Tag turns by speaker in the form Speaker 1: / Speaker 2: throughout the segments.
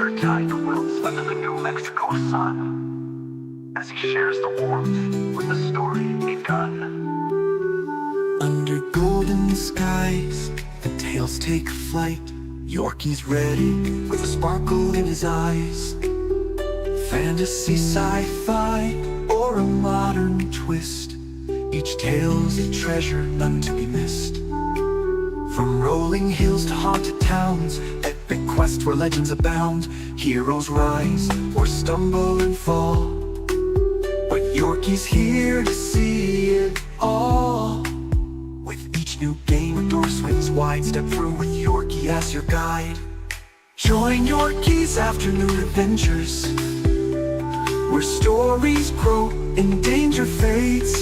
Speaker 1: Adventure tide the wills under the New Mexico sun, as he shares the warmth with the story begun.
Speaker 2: Under golden skies, the tales take flight. Yorkie's ready with a sparkle in his eyes. Fantasy, sci-fi, or a modern twist, each tale's a treasure, none to be missed. From rolling hills to haunted towns, epic quests where legends abound. Heroes rise or stumble and fall, but Yorkie's here to see it all. With each new game, a door swings wide. Step through with Yorkie as your guide. Join Yorkie's afternoon adventures, where stories grow and danger fades.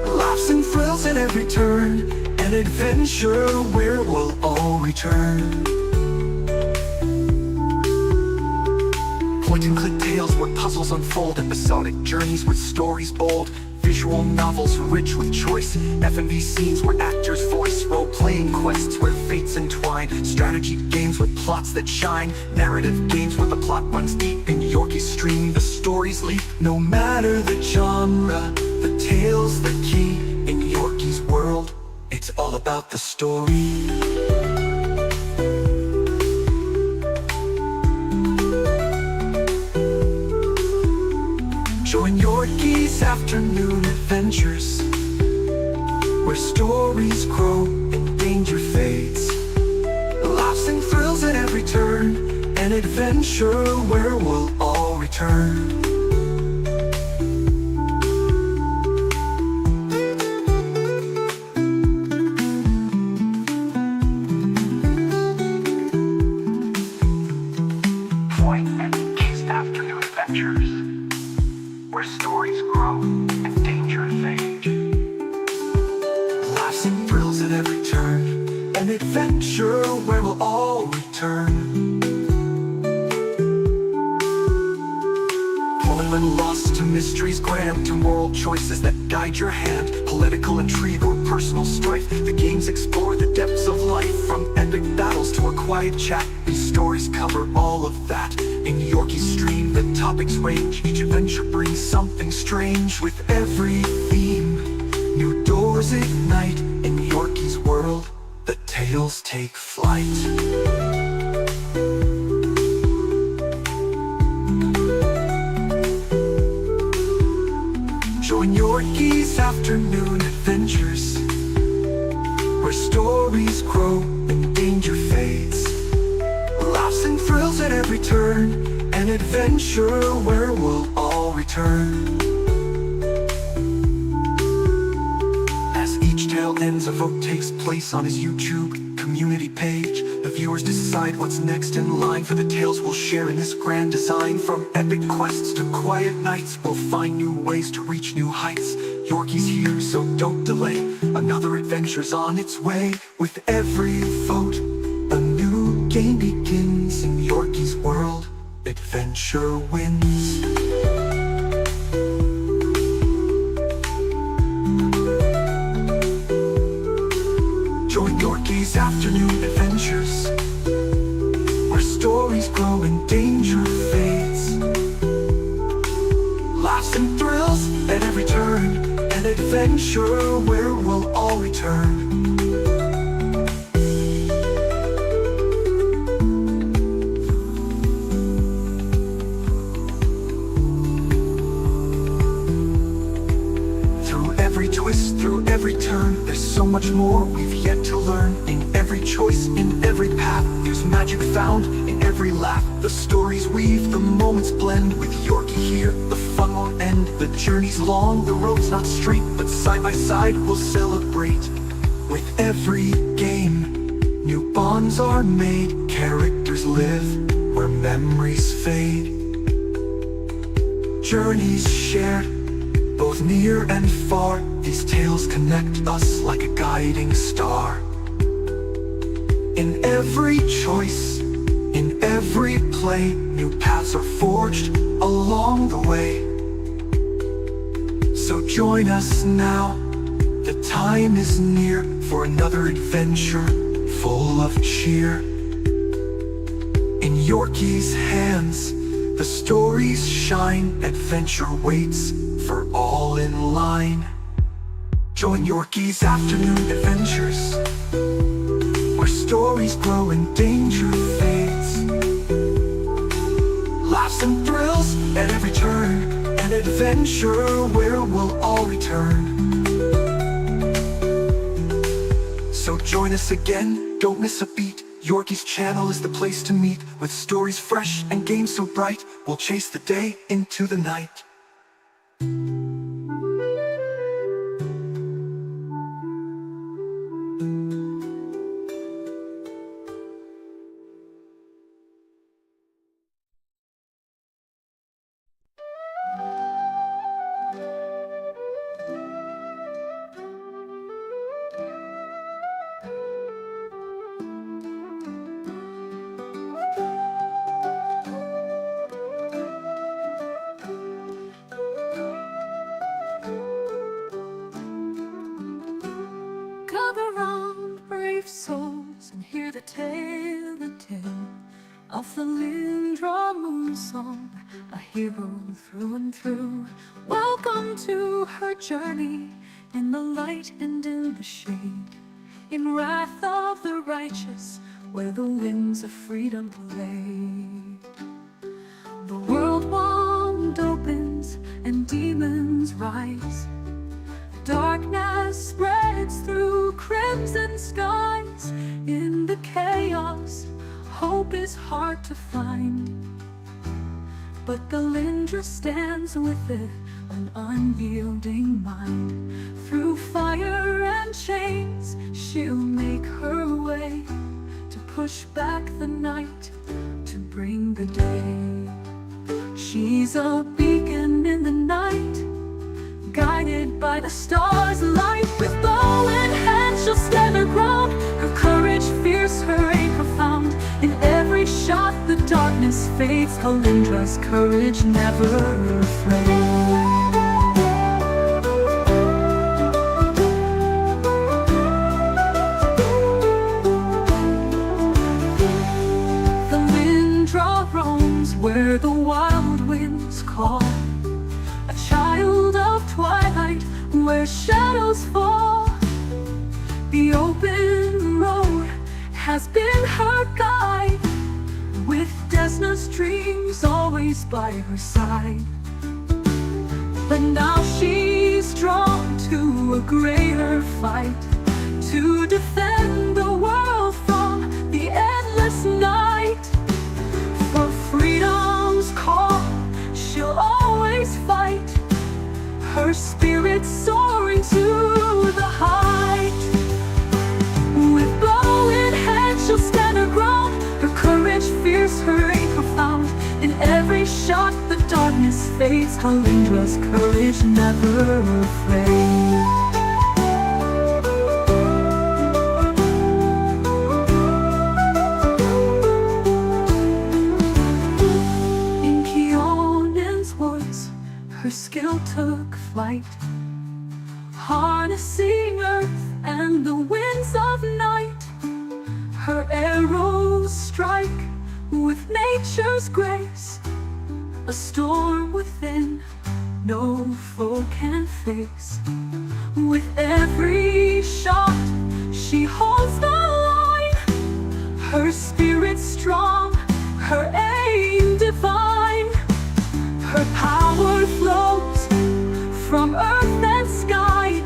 Speaker 2: Laughs and thrills at every turn, an adventure where we'll all return. Point and click tales where puzzles unfold, episodic journeys with stories bold. Visual novels rich with choice, F&B scenes where actors voice. Role-playing quests where fates entwine, strategy games with plots that shine. Narrative games where the plot runs deep. In Yorkie's stream the stories leap. No matter the genre, the tale's the key. In Yorkie's world, it's all about the story. Join Yorkie's afternoon adventures, where stories grow and danger fades. Laughs and thrills at every turn, an adventure where we'll all return.
Speaker 1: Join Yorkie's afternoon adventures, where stories grow and danger fade.
Speaker 2: Laughs and thrills at every turn, an adventure where we'll all return. Pulling when lost to mysteries grand, to moral choices that guide your hand. Political intrigue or personal strife, the games explore the depths of life. From epic battles to a quiet chat, these stories cover all of that. In Yorkie's stream the topics range, each adventure brings something strange. With every theme, new doors ignite. In Yorkie's world, the tales take flight. Join Yorkie's afternoon adventures, where stories grow and danger fades. Laughs and thrills at every turn, an adventure where we'll all return. As each tale ends, a vote takes place on his YouTube community page. The viewers decide what's next in line for the tales we'll share in this grand design. From epic quests to quiet nights, we'll find new ways to reach new heights. Yorkie's here, so don't delay. Another adventure's on its way. With every vote, a new game begins. In Yorkie's world, adventure wins. Join Yorkie's afternoon adventures, where stories grow and danger fades. Laughs and thrills at every turn, an adventure where we'll all return. Through every twist, through every turn, there's so much more we've yet to learn. In every choice, in every path, there's magic found in every laugh. The stories weave, the moments blend. With Yorkie here, the fun won't end. The journey's long, the road's not straight, but side by side we'll celebrate. With every game, new bonds are made. Characters live where memories fade. Journeys shared, both near and far. These tales connect us like a guiding star. In every choice, in every play, new paths are forged along the way. So join us now, the time is near for another adventure full of cheer. In Yorkie's hands, the stories shine. Adventure waits for all in line. Join Yorkie's afternoon adventures, where stories grow and danger fades. Laughs and thrills at every turn, an adventure where we'll all return. So join us again, don't miss a beat. Yorkie's channel is the place to meet. With stories fresh and games so bright, we'll chase the day into the night.
Speaker 3: Gather round, brave souls, and hear the tale of the Lindra moon song, a hero through and through. Welcome to her journey, in the light and in the shade, in wrath of the righteous, where the winds of freedom play. The world wand opens and demons rise. Darkness spreads through crimson skies. In the chaos, hope is hard to find, but the Lindra stands with it, an unyielding mind. Through fire and chains, she'll make her way, to push back the night, to bring the day. She's a beacon in the night, guided by the stars' light. With bow in hand, she'll stand her ground. Her courage fierce, her aim profound. In every shot, the darkness fades. Lindra's courage never afraid. Where the wild winds call, a child of twilight, where shadows fall. The open road has been her guide, with Desna's dreams always by her side. But now she's drawn to a greater fight, to defend the world from the endless night. For freedom's call, she'll always fight, her spirit soaring to the height. With bow in hand, she'll stand her ground. Her courage fierce, her aim profound. In every shot, the darkness fades. Lindra's courage never afraid. Her skill took flight, harnessing earth and the winds of night. Her arrows strike with nature's grace, a storm within no foe can face. With every shot, she holds the line, her spirit strong, her aim divine. Her power flows from earth and sky.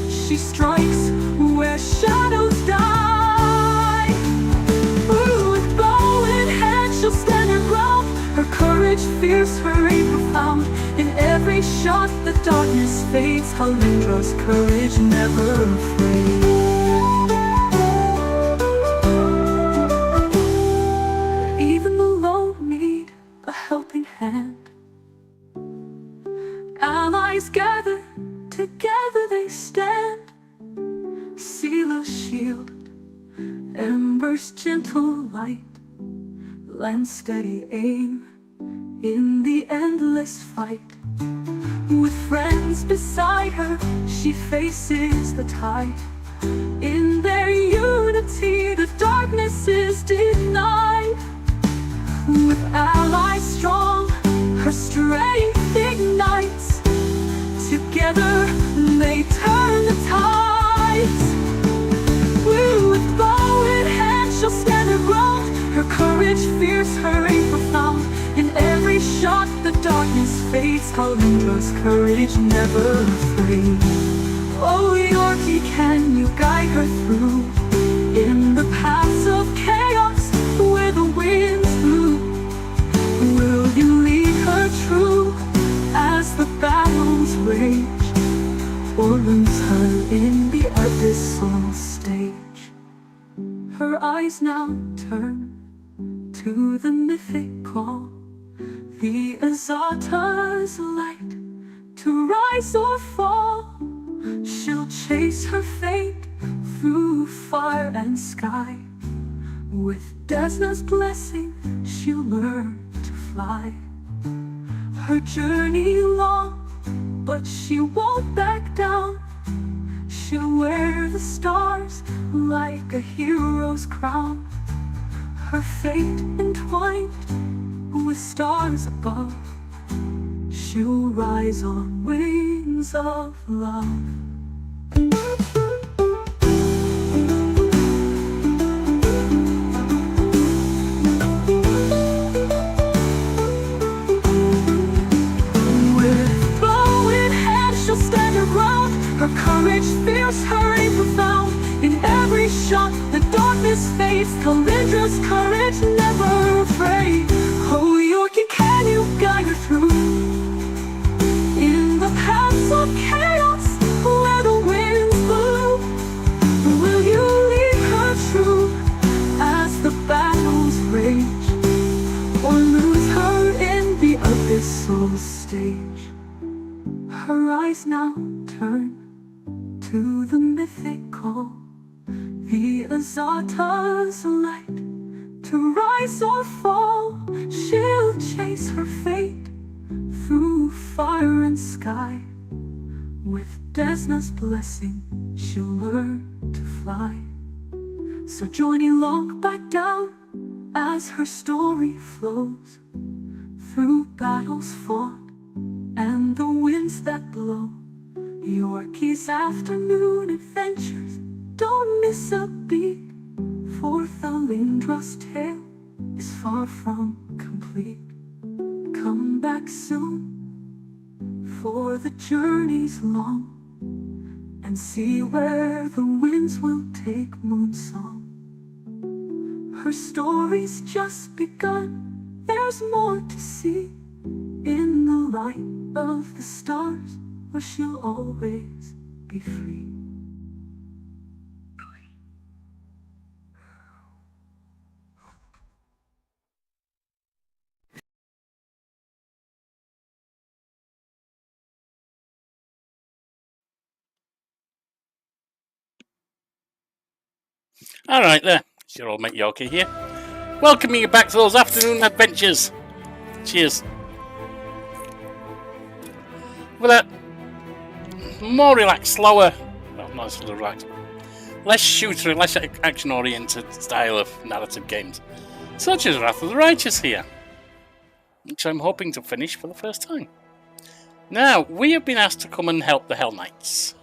Speaker 3: She strikes where shadows die. With bow in hand, she'll stand her ground. Her courage fierce, her aim profound. In every shot, the darkness fades. Lindra's courage never afraid. Even the lone need a helping hand. Allies gather, together they stand. Sealer's shield, embers gentle light, lance steady aim in the endless fight. With friends beside her, she faces the tide. In their unity, the darkness is denied. Kalindra's courage never afraid. Oh Yorkie, can you guide her through in the paths of chaos where the winds blew? Will you lead her true as the battles rage, or lose her in the abyssal stage? Her eyes now turn to the mythic call, the Azata's light, to rise or fall. She'll chase her fate through fire and sky. With Desna's blessing, she'll learn to fly. Her journey long, but she won't back down. She'll wear the stars like a hero's crown. Her fate entwined with stars above, she'll rise on wings of love. With bow in hand, she'll stand her ground. Her courage fierce, her aim profound. In every shot, the darkness fades. Kalindra's courage never afraid. Oh Yorkie, can you guide her through in the paths of chaos where the winds blow? Will you lead her true as the battles rage, or lose her in the abyssal stage? Her eyes now turn to the mythic call, the Azata's light, to rise or fall. She'll chase her fate through fire and sky. With Desna's blessing, she'll learn to fly. So journey long back down as her story flows through battles fought and the winds that blow. Yorkie's afternoon adventures, don't miss a beat, for Kalindra's tale is far from complete. Come back soon, for the journey's long, and see where the winds will take Moonsong. Her story's just begun, there's more to see in the light of the stars, where she'll always be free.
Speaker 4: Alright there, it's your old mate Yorkie here, welcoming you back to those afternoon adventures. Cheers. With a more relaxed, slower, well, not so relaxed, less shooter, less action-oriented style of narrative games, such as Wrath of the Righteous here, which I'm hoping to finish for the first time. Now, we have been asked to come and help the hellknights.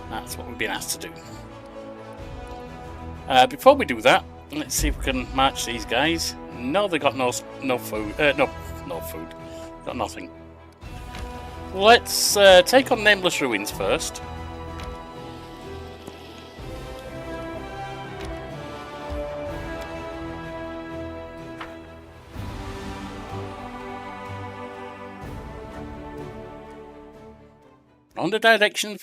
Speaker 4: That's what we've been asked to do. Before we do that, let's see if we can match these guys. No, they got no food. No food. Got nothing. Let's take on Nameless Ruins first. Under direction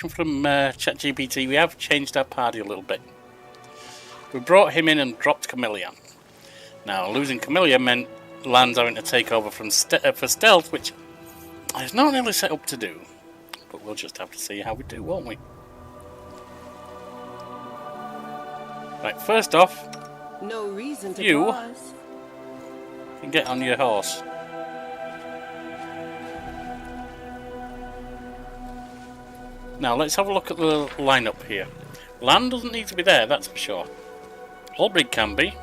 Speaker 4: from ChatGPT, we have changed our party a little bit. We brought him in and dropped Camilla. Now, losing Camilla meant Lan's having to take over from for stealth, which is not really set up to do. But we'll just have to see how we do, won't we? Right, first off,
Speaker 5: no reason to
Speaker 4: you
Speaker 5: pause.
Speaker 4: Can get on your horse. Now, let's have a look at the lineup here. Lan doesn't need to be there, that's for sure. Holbrig can be.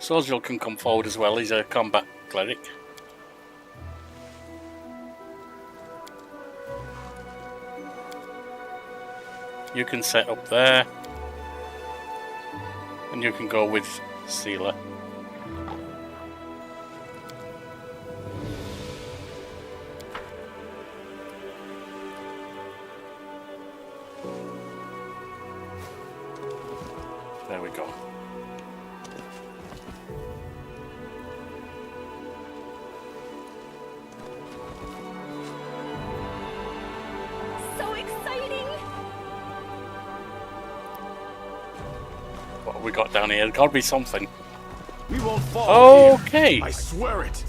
Speaker 4: Sozil can come forward as well, he's a combat cleric. You can set up there. And you can go with Sealer. we got down here? There's got to be something.
Speaker 1: We won't fall.
Speaker 4: Okay.
Speaker 1: Here. I swear it.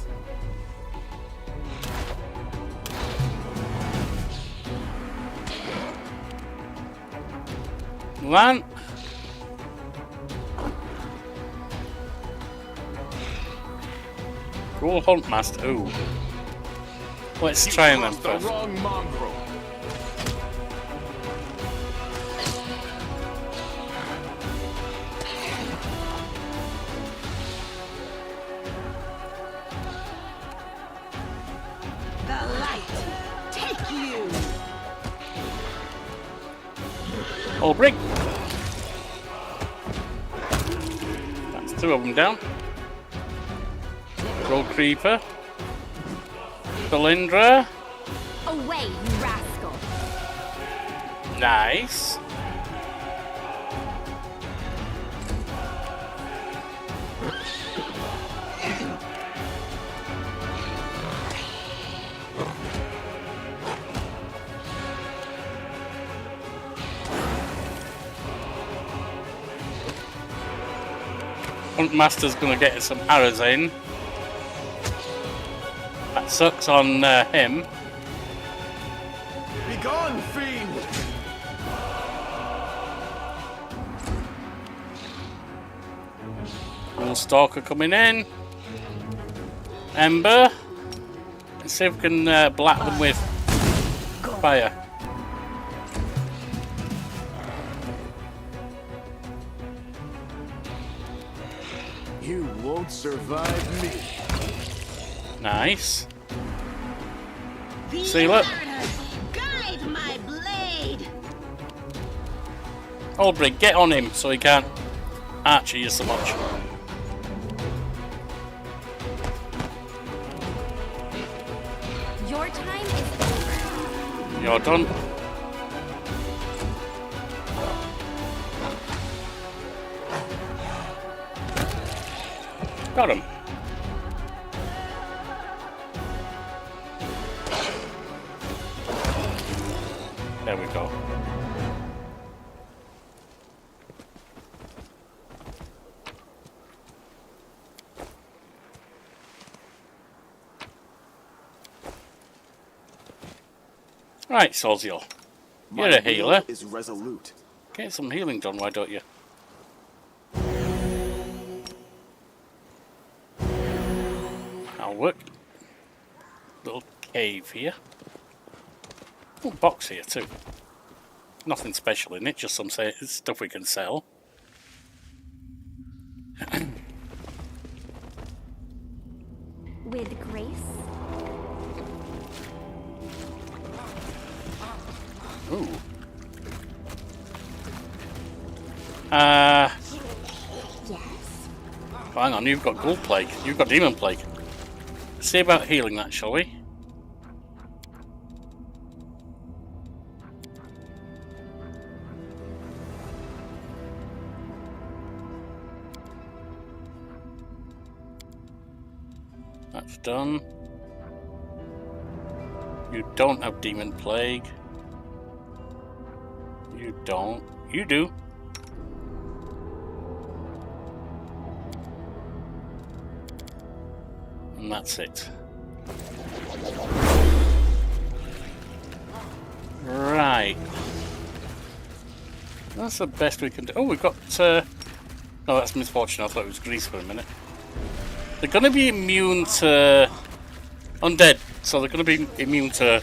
Speaker 4: Land. Roll hunt master. Ooh. Let's try him then
Speaker 1: The
Speaker 4: first.
Speaker 1: wrong mongrel.
Speaker 5: The light. Take you.
Speaker 4: Oh, break. That's 2 of them down. Roll creeper. Cylindra.
Speaker 6: Away, you rascal!
Speaker 4: Nice. Hunt Master's gonna get some arrows in. That sucks on him.
Speaker 1: Be gone, fiend.
Speaker 4: Little Stalker coming in. Ember. Let's see if we can black them with fire.
Speaker 1: You won't survive me.
Speaker 4: Nice. See, look.
Speaker 5: Guide my blade.
Speaker 4: Aldrich, get on him so he can't archer you so much.
Speaker 6: Your time is over.
Speaker 4: You're done. Got him. There we go. Right, Solzio. You're a healer.
Speaker 1: Is resolute.
Speaker 4: Get some healing done, why don't you? I'll work. Little cave here. Oh, box here too. Nothing special in it, just some stuff we can sell.
Speaker 6: With grace.
Speaker 4: Ooh.
Speaker 6: Yes.
Speaker 4: Hang on, you've got Gold Plague. You've got Demon Plague. See about healing that, shall we? That's done. You don't have Demon Plague. You don't. You do. And that's it. Right. That's the best we can do. Oh, we've got... no, that's Misfortune. I thought it was Grease for a minute. They're going to be immune to... undead. So they're going to be immune to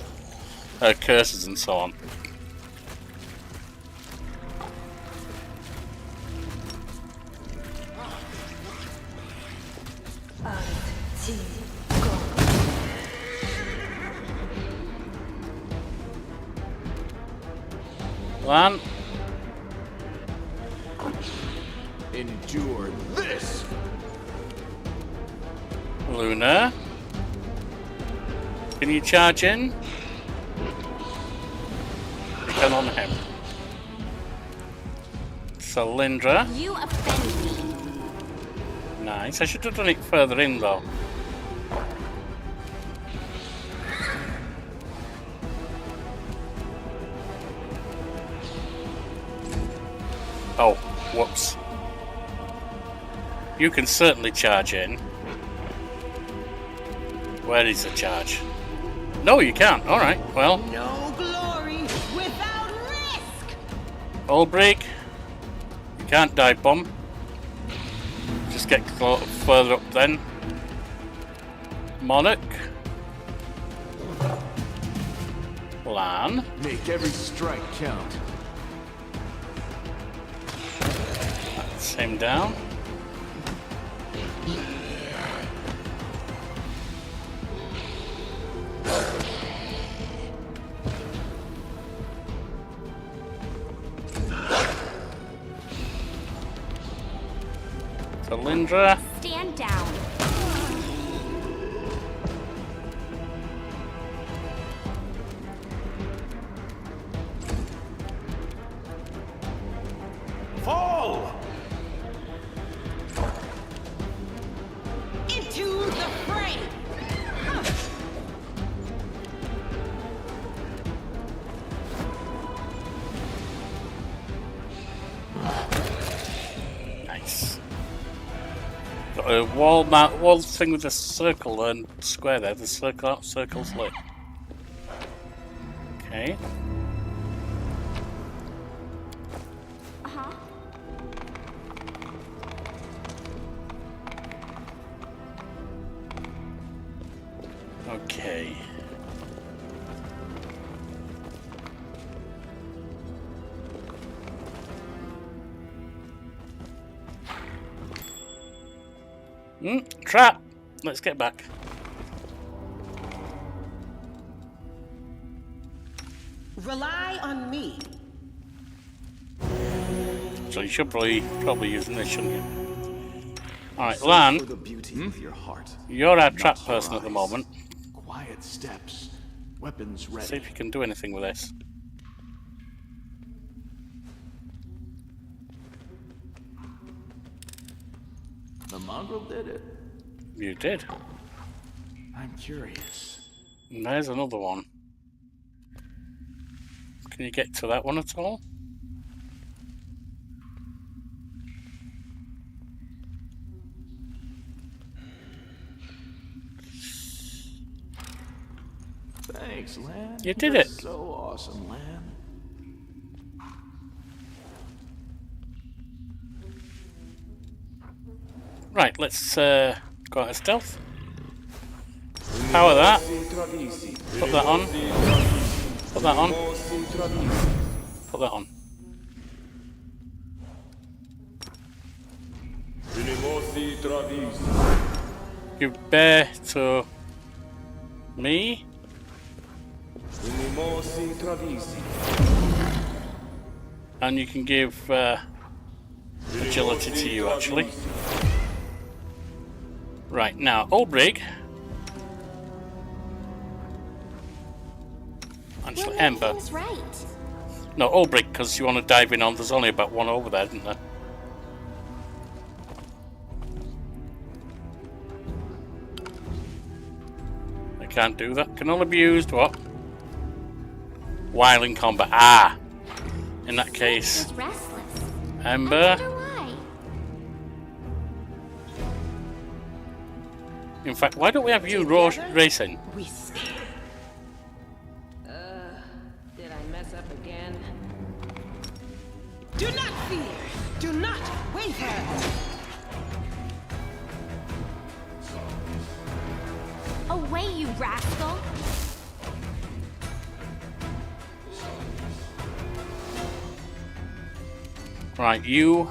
Speaker 4: curses and so on. Lan.
Speaker 1: Endure this.
Speaker 4: Luna. Can you charge in? You can on him. Cylindra.
Speaker 6: You offend me.
Speaker 4: Nice. I should have done it further in though. Oh, whoops. You can certainly charge in. Where is the charge? No, you can't. Alright, well.
Speaker 5: No glory without risk.
Speaker 4: All break. You can't dive bomb. Just get further up then. Monarch. Lan.
Speaker 7: Make every strike count.
Speaker 4: That's him down. Lindra.
Speaker 6: Stand down.
Speaker 7: Fall!
Speaker 5: Into the fray.
Speaker 4: Nice. Got a wall thing with a circle and square there. The circle's lit. Okay.
Speaker 6: Uh-huh.
Speaker 4: Okay. Trap! Let's get back.
Speaker 5: Rely on me.
Speaker 4: So you should probably using this, shouldn't you? Alright, Lan,
Speaker 7: For the beauty of your heart.
Speaker 4: you're our trap
Speaker 7: Not
Speaker 4: person at the
Speaker 7: eyes.
Speaker 4: moment.
Speaker 7: Quiet steps. Weapons ready.
Speaker 4: See if you can do anything with this.
Speaker 7: The mongrel did it.
Speaker 4: You did.
Speaker 7: I'm curious.
Speaker 4: And there's another one. Can you get to that one at all?
Speaker 7: Thanks, Lan.
Speaker 4: You did
Speaker 7: You're
Speaker 4: it.
Speaker 7: So awesome, Lan.
Speaker 4: Right, let's go out of stealth. Power that. Put that on. Put that on. Put that on. Give bear to me. And you can give agility to you, actually. Right, now, Ulbrig. Actually,
Speaker 6: We're
Speaker 4: Ember.
Speaker 6: making things right.
Speaker 4: No, Ulbrig, because you want to dive in on. There's only about one over there, isn't there? I can't do that. Can only be used, what? While in combat. Ah! In that case,
Speaker 6: He's restless. I
Speaker 4: Ember.
Speaker 6: wonder why.
Speaker 4: In fact, why don't we have you racing?
Speaker 5: We stand. Did I mess up again? Do not fear. Do not waver.
Speaker 6: Away, you rascal.
Speaker 4: Right, you.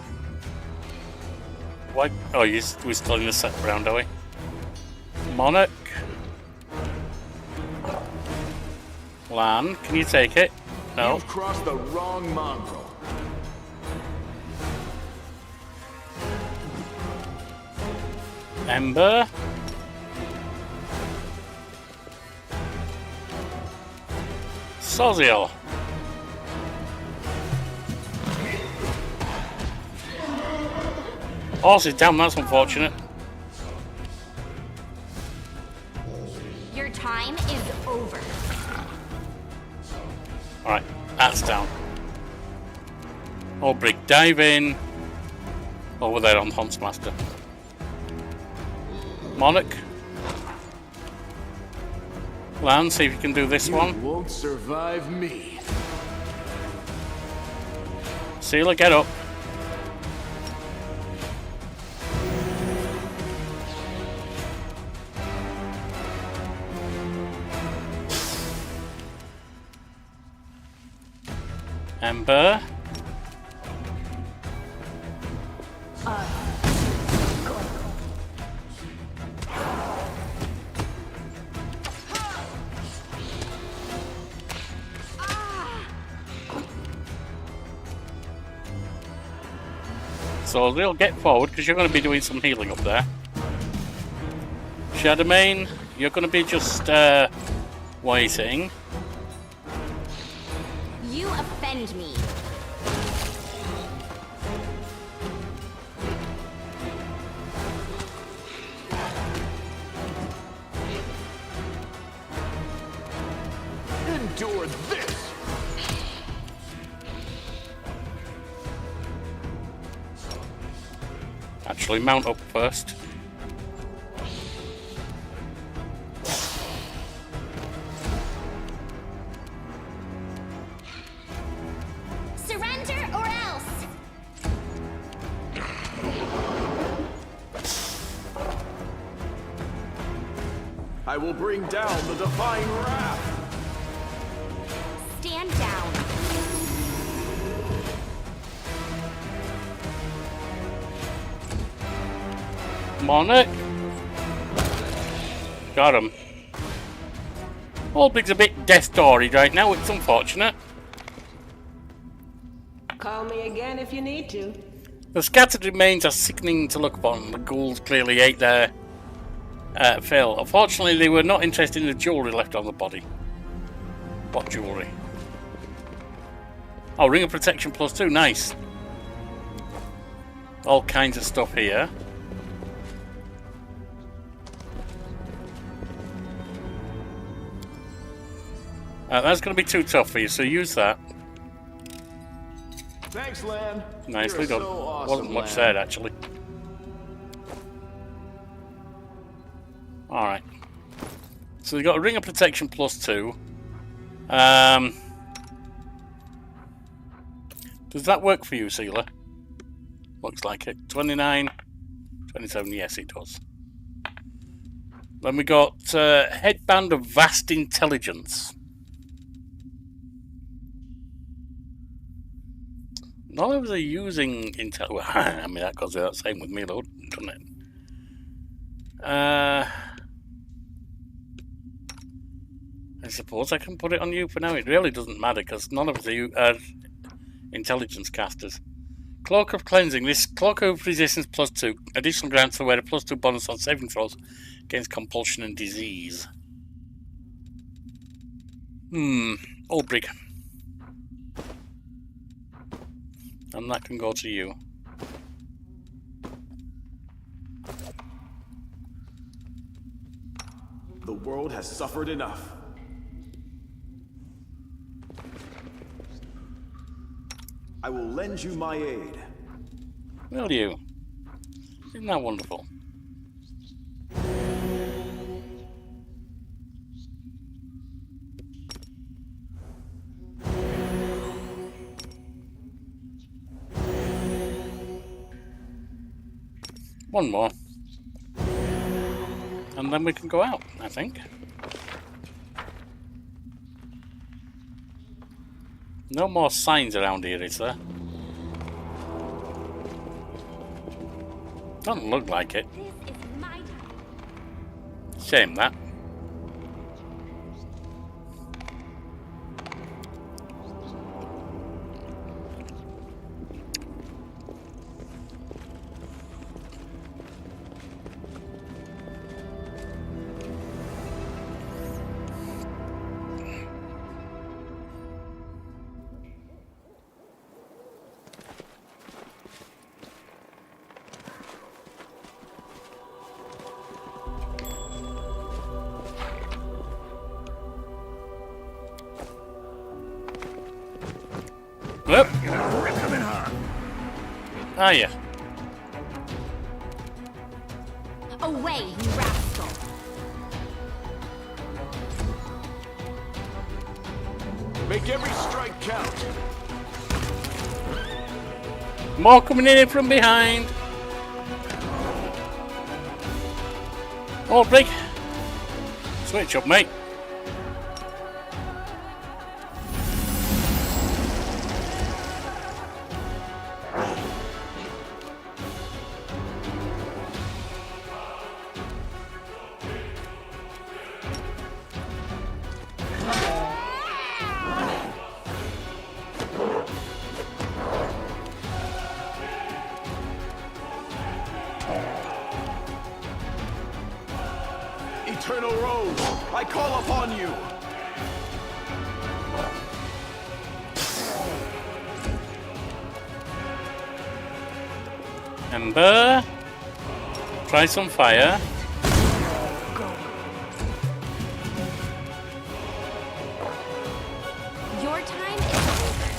Speaker 4: What? Oh, we're still in the set round, are we? Monarch. Lan, can you take it? No.
Speaker 7: You've crossed the wrong mongrel.
Speaker 4: Ember. Soziel. Horse is down, that's unfortunate.
Speaker 6: Your time is over.
Speaker 4: Alright, that's down. Ulbrig, dive in. Over there on Huntsmaster. Monarch. Lan, see if you can do this
Speaker 7: You
Speaker 4: one.
Speaker 7: won't survive me.
Speaker 4: Sealer, get up. Ember. So they'll get forward because you're going to be doing some healing up there. Shadowmane, you're going to be just waiting.
Speaker 6: You offend me.
Speaker 7: Endure this!
Speaker 4: Actually, mount up first.
Speaker 6: Surrender or else.
Speaker 7: I will bring down the divine wrath!
Speaker 6: Stand down.
Speaker 4: Monarch. Got him. Albig's a bit death storied right now, it's unfortunate.
Speaker 5: Call me again if you need to.
Speaker 4: The scattered remains are sickening to look upon. The ghouls clearly ate their fill. Unfortunately, they were not interested in the jewellery left on the body. What jewellery? Oh, Ring of Protection +2, nice. All kinds of stuff here. That's going to be too tough for you, so use that.
Speaker 7: Thanks, Lan.
Speaker 4: Nicely
Speaker 7: You're
Speaker 4: done.
Speaker 7: so awesome,
Speaker 4: Wasn't much
Speaker 7: Lan.
Speaker 4: said, actually. Alright. So we've got a Ring of Protection +2. Does that work for you, Sealer? Looks like it. 29, 27, yes it does. Then we got Headband of Vast Intelligence. None of us are using intel. Well, I mean, that goes without saying with me, though, doesn't it? I suppose I can put it on you for now. It really doesn't matter because none of us are intelligence casters. Cloak of Cleansing. This Cloak of Resistance +2. Additional grants aware a +2 bonus on saving throws against compulsion and disease. Ulbrig. And that can go to you.
Speaker 7: The world has suffered enough. I will lend you my aid.
Speaker 4: Will you? Isn't that wonderful? One more. And then we can go out, I think. No more signs around here, is there? Doesn't look like it.
Speaker 6: This is my time.
Speaker 4: Shame that. Yep. Ah, yeah.
Speaker 6: Away, you rascal!
Speaker 7: Make every strike count.
Speaker 4: More coming in from behind. Oh, big. Switch up, mate.
Speaker 7: Eternal Rose, I call upon you.
Speaker 4: Ember. Try some fire.
Speaker 6: Your time is over.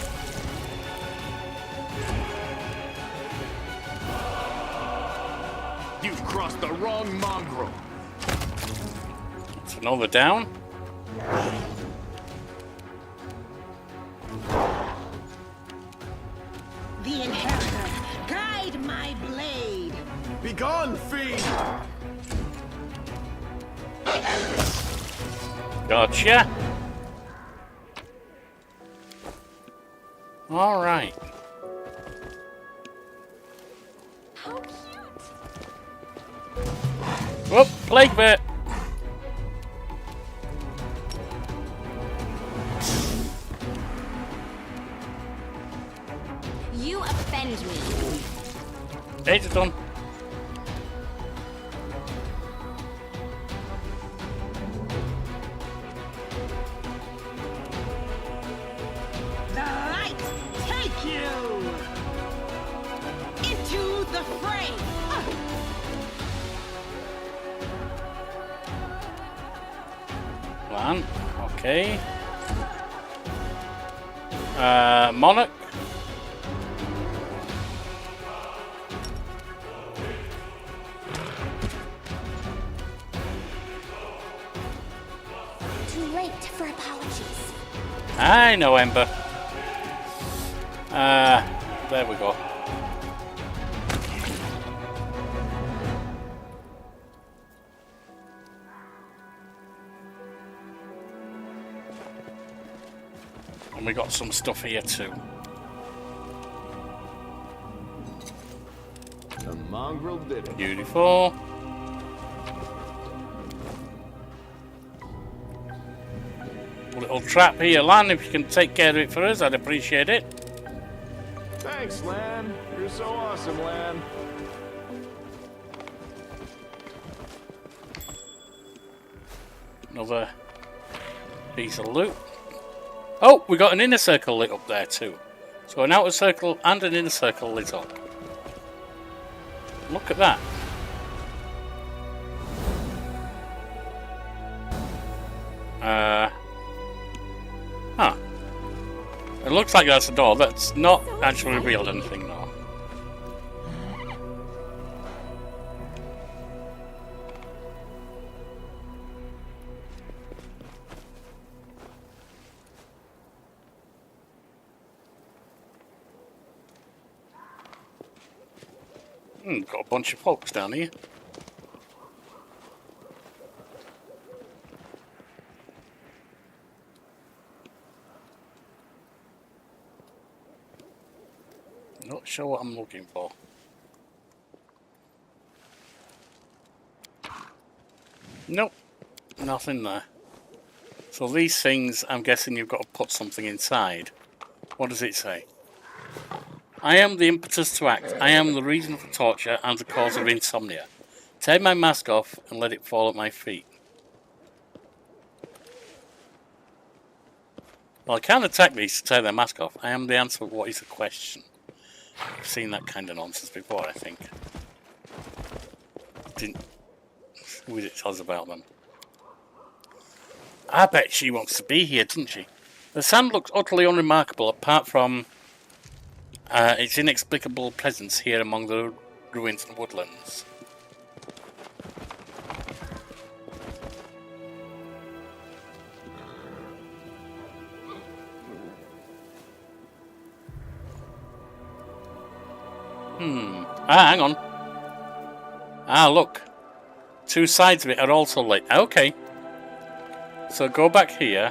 Speaker 7: You've crossed the wrong mongrel.
Speaker 4: It's another down.
Speaker 5: The Inheritor, guide my blade.
Speaker 7: Begone, fiend!
Speaker 4: Gotcha. All right.
Speaker 6: How cute!
Speaker 4: Whoop, plague bit.
Speaker 6: You offend me.
Speaker 4: Days are done.
Speaker 5: The light take you into the fray.
Speaker 4: Plan. Okay. Monarch.
Speaker 6: Too late for apologies.
Speaker 4: I know, Ember. There we go. And we got some stuff here too.
Speaker 7: The mongrel did it.
Speaker 4: Beautiful. Little trap here, Lan. If you can take care of it for us, I'd appreciate it.
Speaker 7: Thanks, Lan. You're so awesome, Lan.
Speaker 4: Another piece of loot. Oh, we got an inner circle lit up there too. So an outer circle and an inner circle lit up. Look at that. Huh. It looks like that's a door. That's not actually revealed anything though. Got a bunch of folks down here. Not sure what I'm looking for. Nope, nothing there. So these things, I'm guessing you've got to put something inside. What does it say? I am the impetus to act. I am the reason for torture and the cause of insomnia. Take my mask off and let it fall at my feet. Well, I can't attack these to take their mask off. I am the answer. What is the question? I've seen that kind of nonsense before, I think. Who did it tell us about them? I bet she wants to be here, doesn't she? The sand looks utterly unremarkable apart from its inexplicable presence here among the ruins and woodlands. Ah, hang on. Ah, look. Two sides of it are also lit. Okay. So go back here.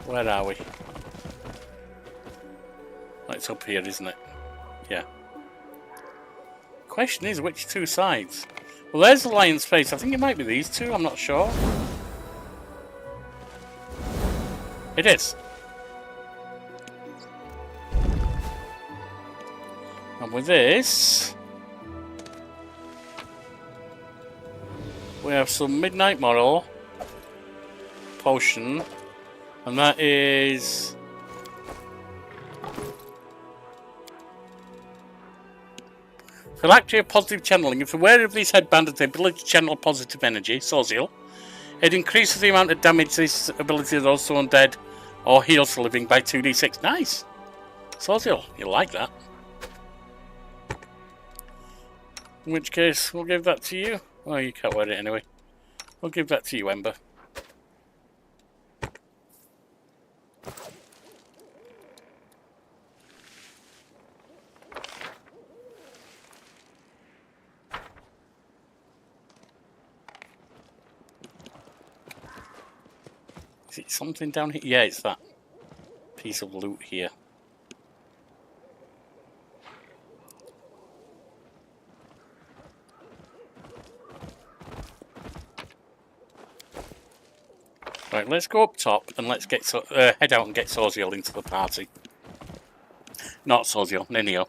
Speaker 4: Where are we? Oh, it's up here, isn't it? Yeah. Question is, which two sides? Well, there's the lion's face. I think it might be these two. I'm not sure. It is. And with this, we have some midnight moral potion, and that is Phylactery positive channeling. If aware of these headband has the ability to channel positive energy, Social, it increases the amount of damage this ability does to undead or heals the living by 2d6. Nice! Social, you like that. In which case, we'll give that to you. Oh, you can't wear it anyway. We'll give that to you, Ember. Is it something down here? Yeah, it's that piece of loot here. Right, let's go up top and let's get head out and get Soziel into the party. Not Soziel, Ninio.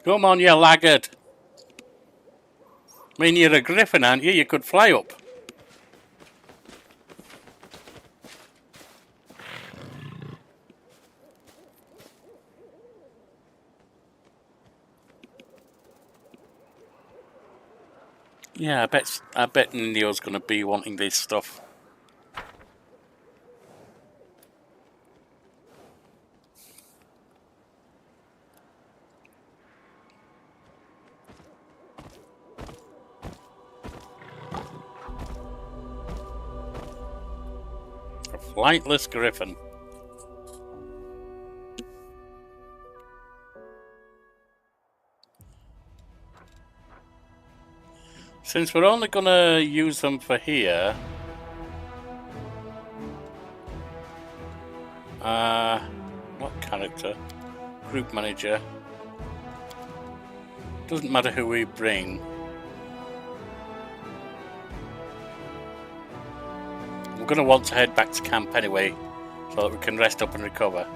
Speaker 4: Come on, you laggard. I mean, you're a griffin, aren't you? You could fly up. Yeah, I bet Nindio's gonna be wanting this stuff. A flightless griffin. Since we're only gonna use them for here, what character? Group manager. Doesn't matter who we bring. We're gonna want to head back to camp anyway, so that we can rest up and recover.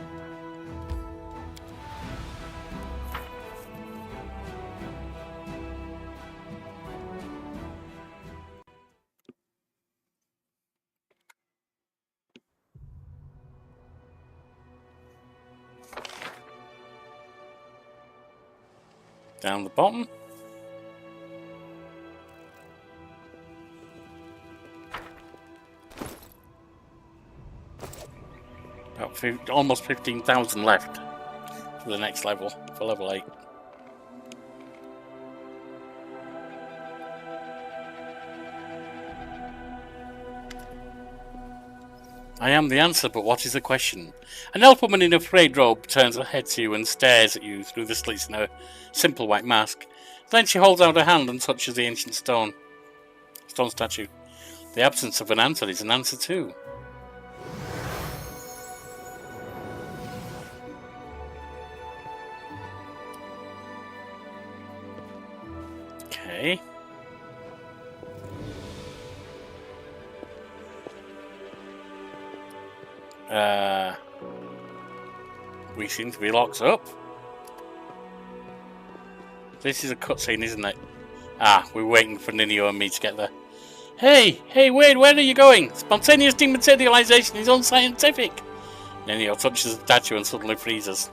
Speaker 4: Down the bottom. About almost 15,000 left for the next level, for level 8. I am the answer, but what is the question? An elf woman in a frayed robe turns her head to you and stares at you through the slits in her simple white mask. Then she holds out her hand and touches the ancient stone statue. The absence of an answer is an answer too. Okay. We seem to be locked up. This is a cutscene, isn't it? Ah, we're waiting for Ninio and me to get there. Hey, wait, where are you going? Spontaneous dematerialization is unscientific. Ninio touches the statue and suddenly freezes.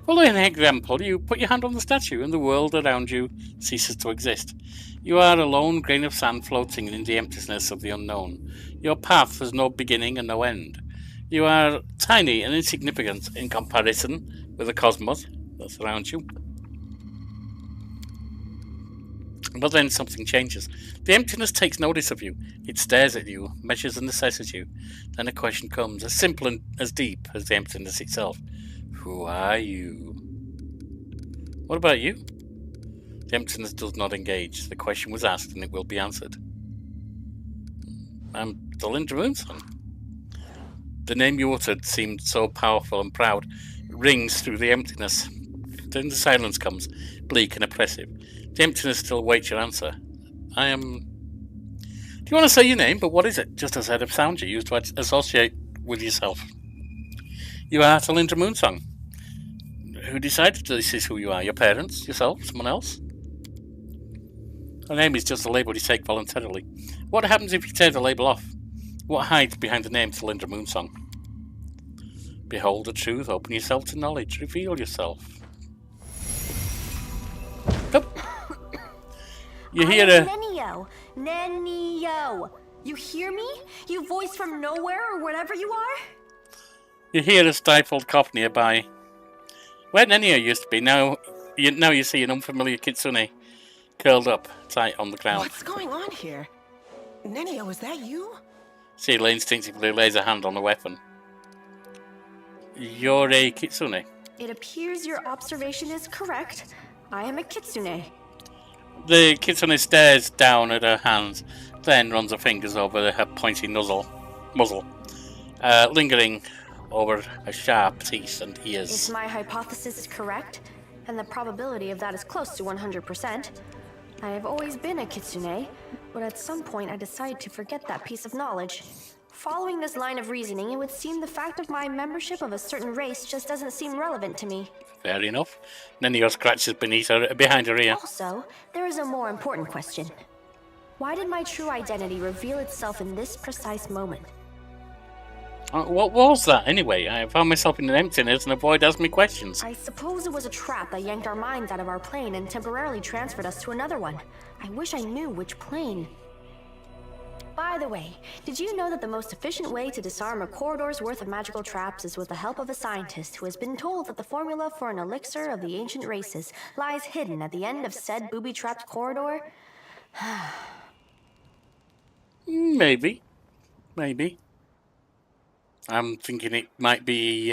Speaker 4: Following an example, you put your hand on the statue and the world around you ceases to exist. You are a lone grain of sand floating in the emptiness of the unknown. Your path has no beginning and no end. You are tiny and insignificant in comparison with the cosmos that surrounds you. But then something changes. The emptiness takes notice of you. It stares at you, measures and assesses you. Then a question comes, as simple and as deep as the emptiness itself. Who are you? What about you? The emptiness does not engage. The question was asked and it will be answered. I'm the Linda Moonsong. The name you uttered seemed so powerful and proud. It rings through the emptiness. Then the silence comes, bleak and oppressive. The emptiness still waits your answer. I am... Do you want to say your name? But what is it? Just a set of sounds you use to associate with yourself. You are Talinda Moonsong. Who decided this is who you are? Your parents? Yourself? Someone else? A name is just a label you take voluntarily. What happens if you tear the label off? What hides behind the name Talinda Moonsong? Behold the truth. Open yourself to knowledge. Reveal yourself. Oh. You hear a...
Speaker 6: Nenio. You hear me? You voice from nowhere or whatever you are?
Speaker 4: You hear a stifled cough nearby. Where Nenio used to be, now you see an unfamiliar kitsune curled up tight on the ground.
Speaker 5: What's going on here? Nenio, is that you?
Speaker 4: Sheila instinctively lays a hand on the weapon. You're a kitsune.
Speaker 6: It appears your observation is correct. I am a kitsune.
Speaker 4: The kitsune stares down at her hands, then runs her fingers over her pointy muzzle, lingering over her sharp teeth and ears.
Speaker 6: If my hypothesis is correct, and the probability of that is close to 100%, I have always been a kitsune, but at some point I decided to forget that piece of knowledge. Following this line of reasoning, it would seem the fact of my membership of a certain race just doesn't seem relevant to me.
Speaker 4: Fair enough. Nenio scratches behind her ear.
Speaker 6: Also, there is a more important question. Why did my true identity reveal itself in this precise moment?
Speaker 4: What was that, anyway? I found myself in an emptiness and a void asked me questions.
Speaker 6: I suppose it was a trap that yanked our minds out of our plane and temporarily transferred us to another one. I wish I knew which plane. By the way, did you know that the most efficient way to disarm a corridor's worth of magical traps is with the help of a scientist who has been told that the formula for an elixir of the ancient races lies hidden at the end of said booby-trapped corridor?
Speaker 4: Maybe. I'm thinking it might be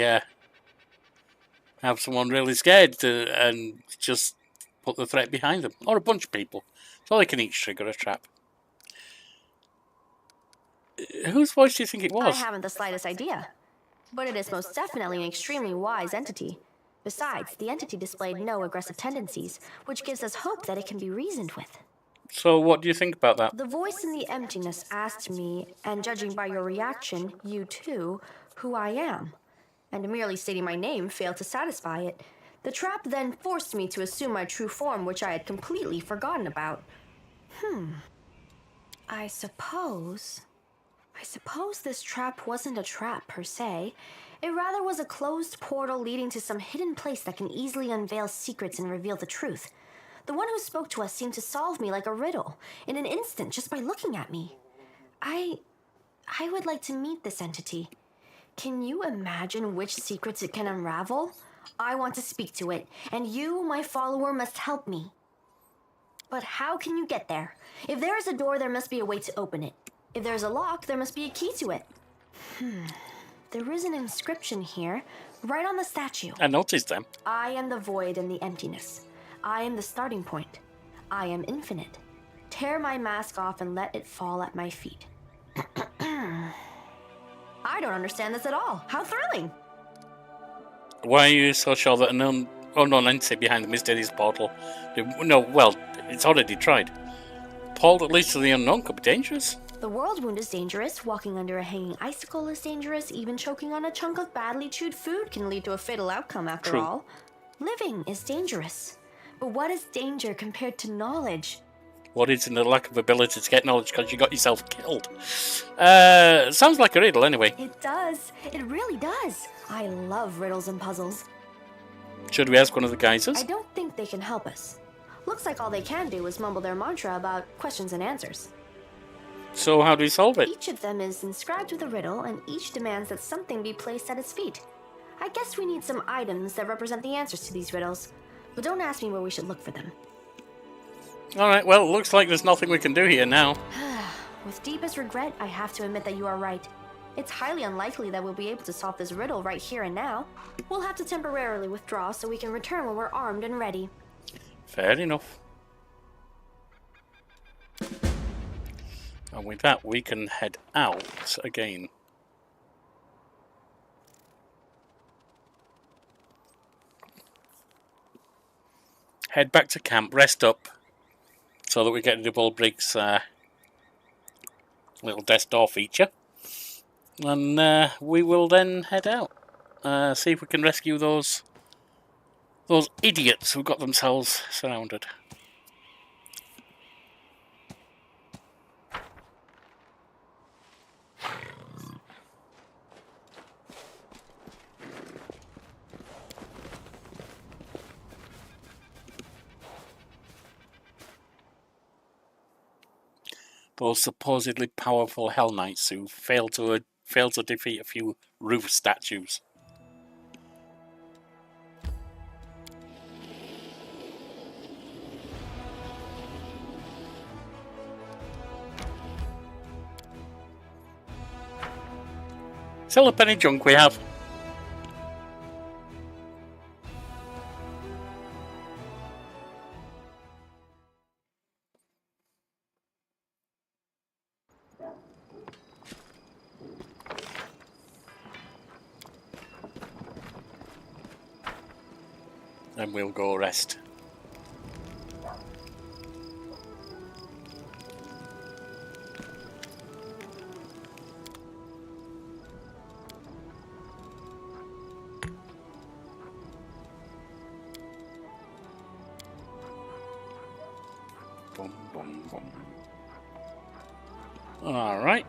Speaker 4: have someone really scared and just put the threat behind them. Or a bunch of people. So they can each trigger a trap. Whose voice do you think it was?
Speaker 6: I haven't the slightest idea. But it is most definitely an extremely wise entity. Besides, the entity displayed no aggressive tendencies, which gives us hope that it can be reasoned with.
Speaker 4: So what do you think about that?
Speaker 6: The voice in the emptiness asked me, and judging by your reaction, you too, who I am. And merely stating my name failed to satisfy it. The trap then forced me to assume my true form, which I had completely forgotten about. I suppose this trap wasn't a trap per se. It rather was a closed portal leading to some hidden place that can easily unveil secrets and reveal the truth. The one who spoke to us seemed to solve me like a riddle, in an instant, just by looking at me. I would like to meet this entity. Can you imagine which secrets it can unravel? I want to speak to it, and you, my follower, must help me. But how can you get there? If there is a door, there must be a way to open it. If there's a lock, there must be a key to it. There is an inscription here, right on the statue.
Speaker 4: I noticed them.
Speaker 6: I am the void and the emptiness. I am the starting point. I am infinite. Tear my mask off and let it fall at my feet. I don't understand this at all. How thrilling!
Speaker 4: Why are you so sure that an unknown entity behind the mysterious portal... No, well, it's already tried. Portal that leads to the unknown could be dangerous.
Speaker 6: The world wound is dangerous. Walking under a hanging icicle is dangerous. Even choking on a chunk of badly chewed food can lead to a fatal outcome after
Speaker 4: True.
Speaker 6: all. Living is dangerous. But what is danger compared to knowledge?
Speaker 4: What is in the lack of ability to get knowledge because you got yourself killed? Sounds like a riddle anyway.
Speaker 6: It does. It really does. I love riddles and puzzles.
Speaker 4: Should we ask one of the geysers?
Speaker 6: I don't think they can help us. Looks like all they can do is mumble their mantra about questions and answers.
Speaker 4: So how do we solve it?
Speaker 6: Each of them is inscribed with a riddle, and each demands that something be placed at its feet. I guess we need some items that represent the answers to these riddles, but don't ask me where we should look for them.
Speaker 4: Alright, well, looks like there's nothing we can do here now.
Speaker 6: With deepest regret, I have to admit that you are right. It's highly unlikely that we'll be able to solve this riddle right here and now. We'll have to temporarily withdraw so we can return when we're armed and ready.
Speaker 4: Fair enough. And with that, we can head out again. Head back to camp, rest up, so that we get Double Brig's little desk door feature. And we will then head out. See if we can rescue those idiots who got themselves surrounded. Those supposedly powerful Hell Knights who failed to defeat a few roof statues. Sell up any junk we have. Then we'll go rest. Boom, boom, boom. All right.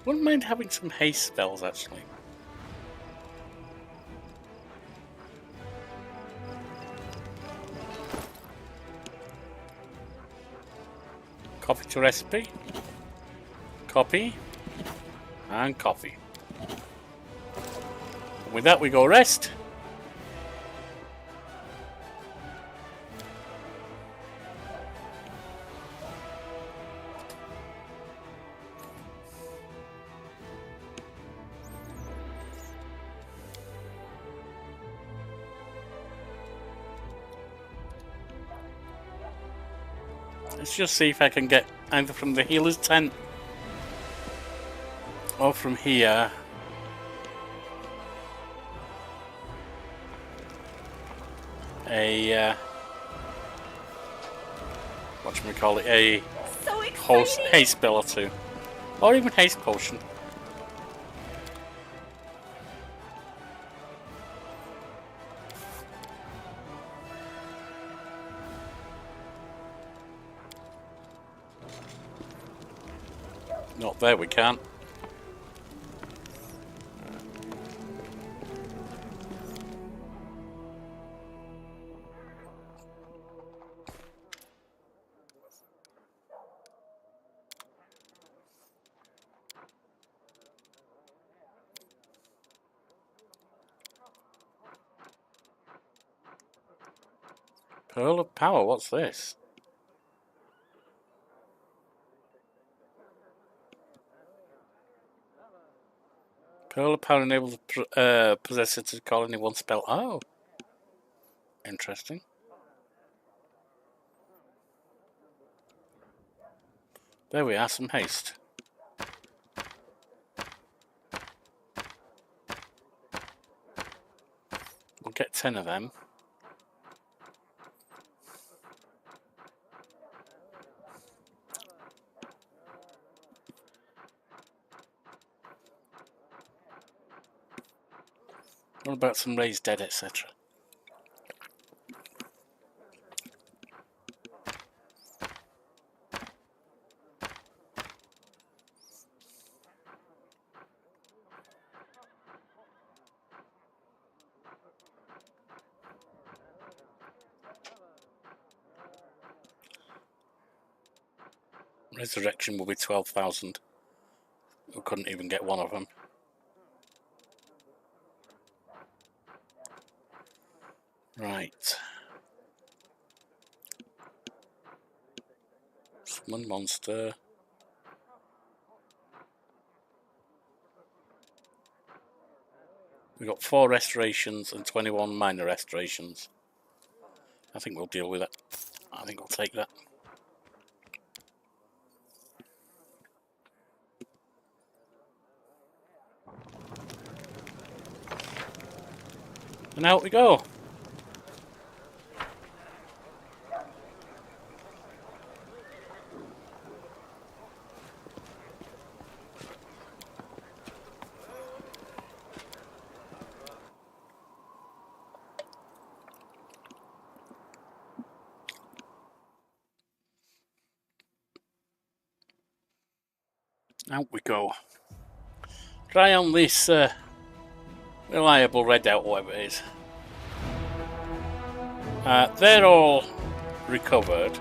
Speaker 4: Wouldn't mind having some haste spells, actually. Copy to recipe. Copy. And copy. And with that, we go rest. Let's just see if I can get either from the healer's tent or from here a whatchamacallit, a haste spell or two, or even haste potion. Not there, we can't. Pearl of Power, what's this? Pearl of Power enables the possessor to call any one spell. Oh, interesting. There we are, some haste. We'll get 10 of them. What about some raised dead, etc.? Resurrection will be 12,000. We couldn't even get one of them. Right. Summon monster. We got 4 restorations and 21 minor restorations. I think we'll deal with that. I think we'll take that. And out we go. Out we go. Try on this reliable readout, whatever it is. They're all recovered.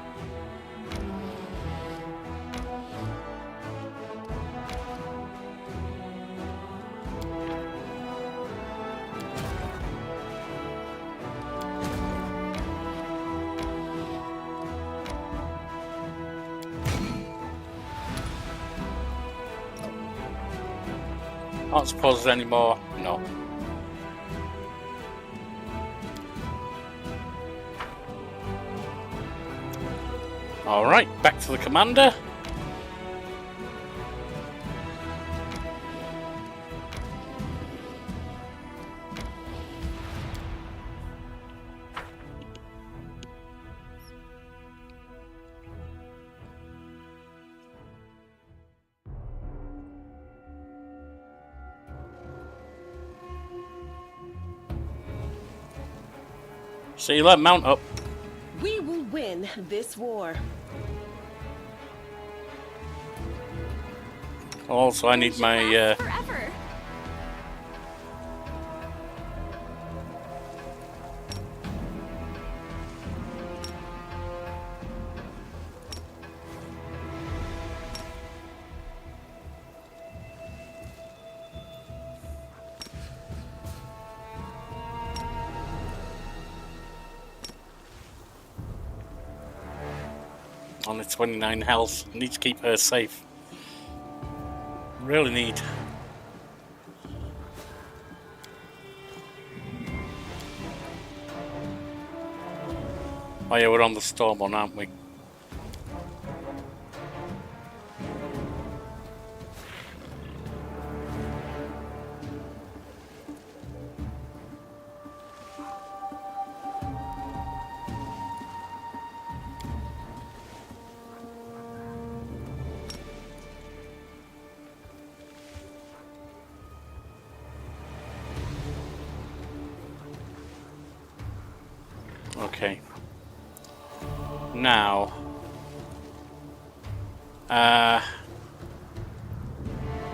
Speaker 4: I don't suppose there's any more. No. Alright, back to the commander. Sealer, mount up.
Speaker 5: We will win this war.
Speaker 4: Also, I need my
Speaker 6: Forever.
Speaker 4: only 29 health. I need to keep her safe. Really need. Oh yeah, we're on the storm one, aren't we? Okay. Now.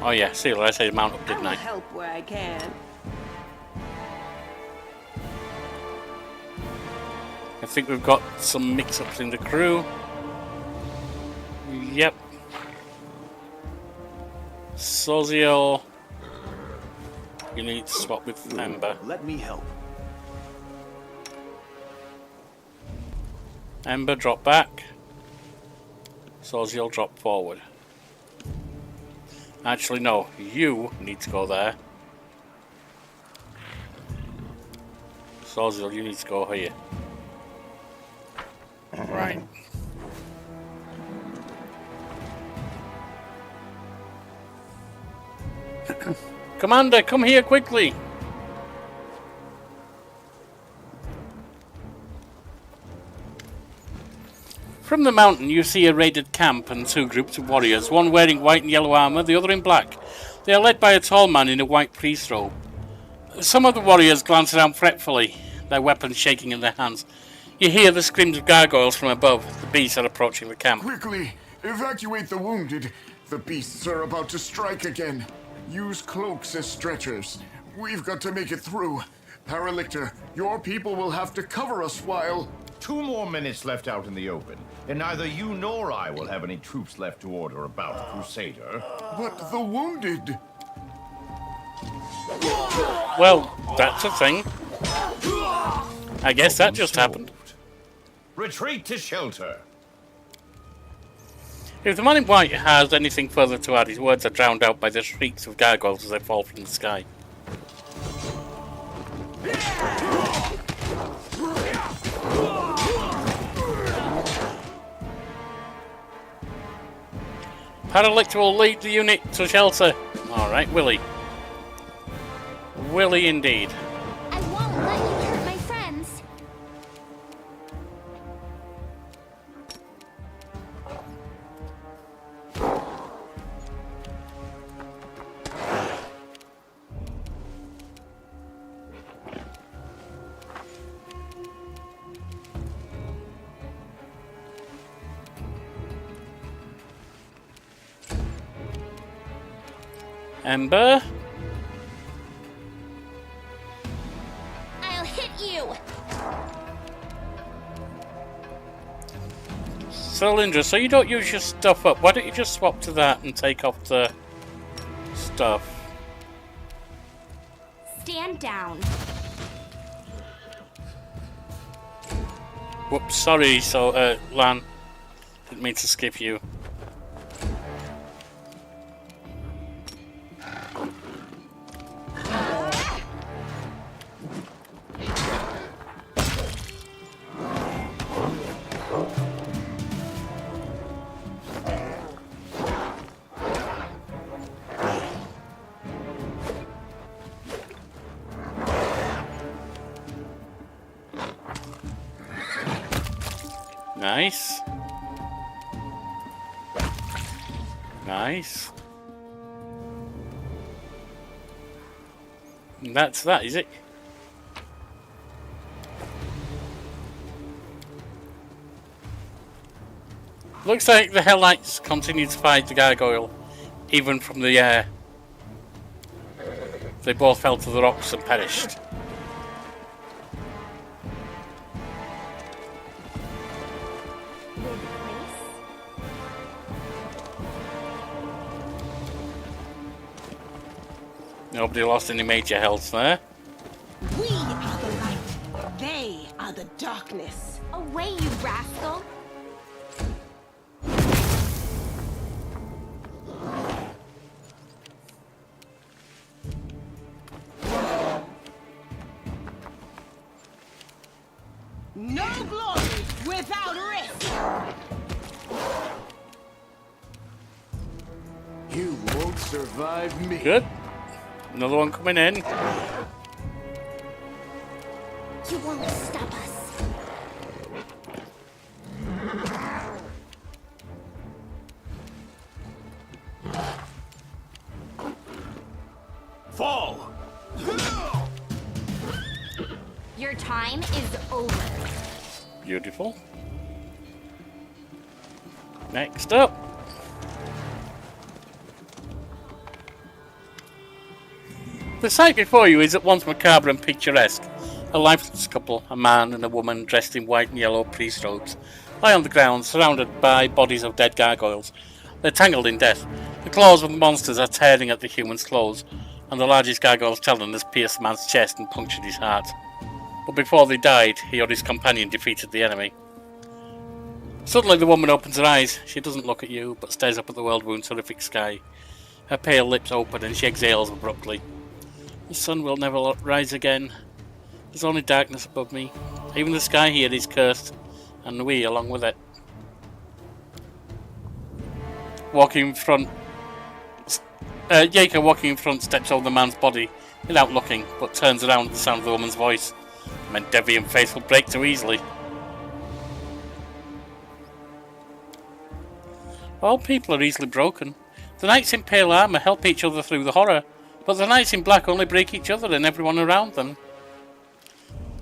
Speaker 4: Oh yeah, see, I say mount up, didn't I?
Speaker 5: Help where I can.
Speaker 4: I think we've got some mix-ups in the crew. Yep. Soziel. You need to swap with Ember.
Speaker 7: Let me help.
Speaker 4: Ember, drop back. Soziel, drop forward. Actually, no. You need to go there. Soziel, you need to go here. Right. Commander, come here quickly. From the mountain, you see a raided camp and two groups of warriors, one wearing white and yellow armor, the other in black. They are led by a tall man in a white priest robe. Some of the warriors glance around fretfully, their weapons shaking in their hands. You hear the screams of gargoyles from above. The beasts are approaching the camp.
Speaker 8: Quickly, evacuate the wounded. The beasts are about to strike again. Use cloaks as stretchers. We've got to make it through. Paralictor, your people will have to cover us while...
Speaker 9: 2 more minutes left out in the open, and neither you nor I will have any troops left to order about, Crusader.
Speaker 8: But the wounded.
Speaker 4: Well, that's a thing. I guess that just happened.
Speaker 9: Retreat to shelter.
Speaker 4: If the man in white has anything further to add, his words are drowned out by the shrieks of gargoyles as they fall from the sky. Paralytic will lead the unit to shelter. Alright, Willie. Willie indeed.
Speaker 6: I won't let you hurt my friends.
Speaker 4: Ember.
Speaker 6: I'll hit you.
Speaker 4: Cylindra, so you don't use your stuff up. Why don't you just swap to that and take off the stuff?
Speaker 6: Stand down.
Speaker 4: Whoops, sorry, Lan. Didn't mean to skip you. Nice. Nice. And that's that, is it? Looks like the Hell Knights continue to fight the gargoyle, even from the air. They both fell to the rocks and perished. Nobody lost any major health there.
Speaker 5: We are the light. They are the darkness.
Speaker 6: Away, you rascal.
Speaker 5: No glory without risk.
Speaker 7: You won't survive me.
Speaker 4: Good. Another one coming in.
Speaker 6: You won't stop us.
Speaker 7: Fall!
Speaker 6: Your time is over.
Speaker 4: Beautiful. Next up. The sight before you is at once macabre and picturesque. A lifeless couple, a man and a woman dressed in white and yellow priest robes, lie on the ground surrounded by bodies of dead gargoyles. They're tangled in death. The claws of the monsters are tearing at the human's clothes, and the largest gargoyle's talon has pierced the man's chest and punctured his heart. But before they died, he or his companion defeated the enemy. Suddenly the woman opens her eyes. She doesn't look at you, but stares up at the world-wound horrific sky. Her pale lips open and she exhales abruptly. The sun will never rise again. There's only darkness above me. Even the sky here is cursed, and we along with it. Walking in front, Jacob walking in front steps over the man's body without looking, but turns around at the sound of the woman's voice. Men Devi and Faith will break too easily. All people are easily broken. The knights in pale armour help each other through the horror, but the knights in black only break each other and everyone around them.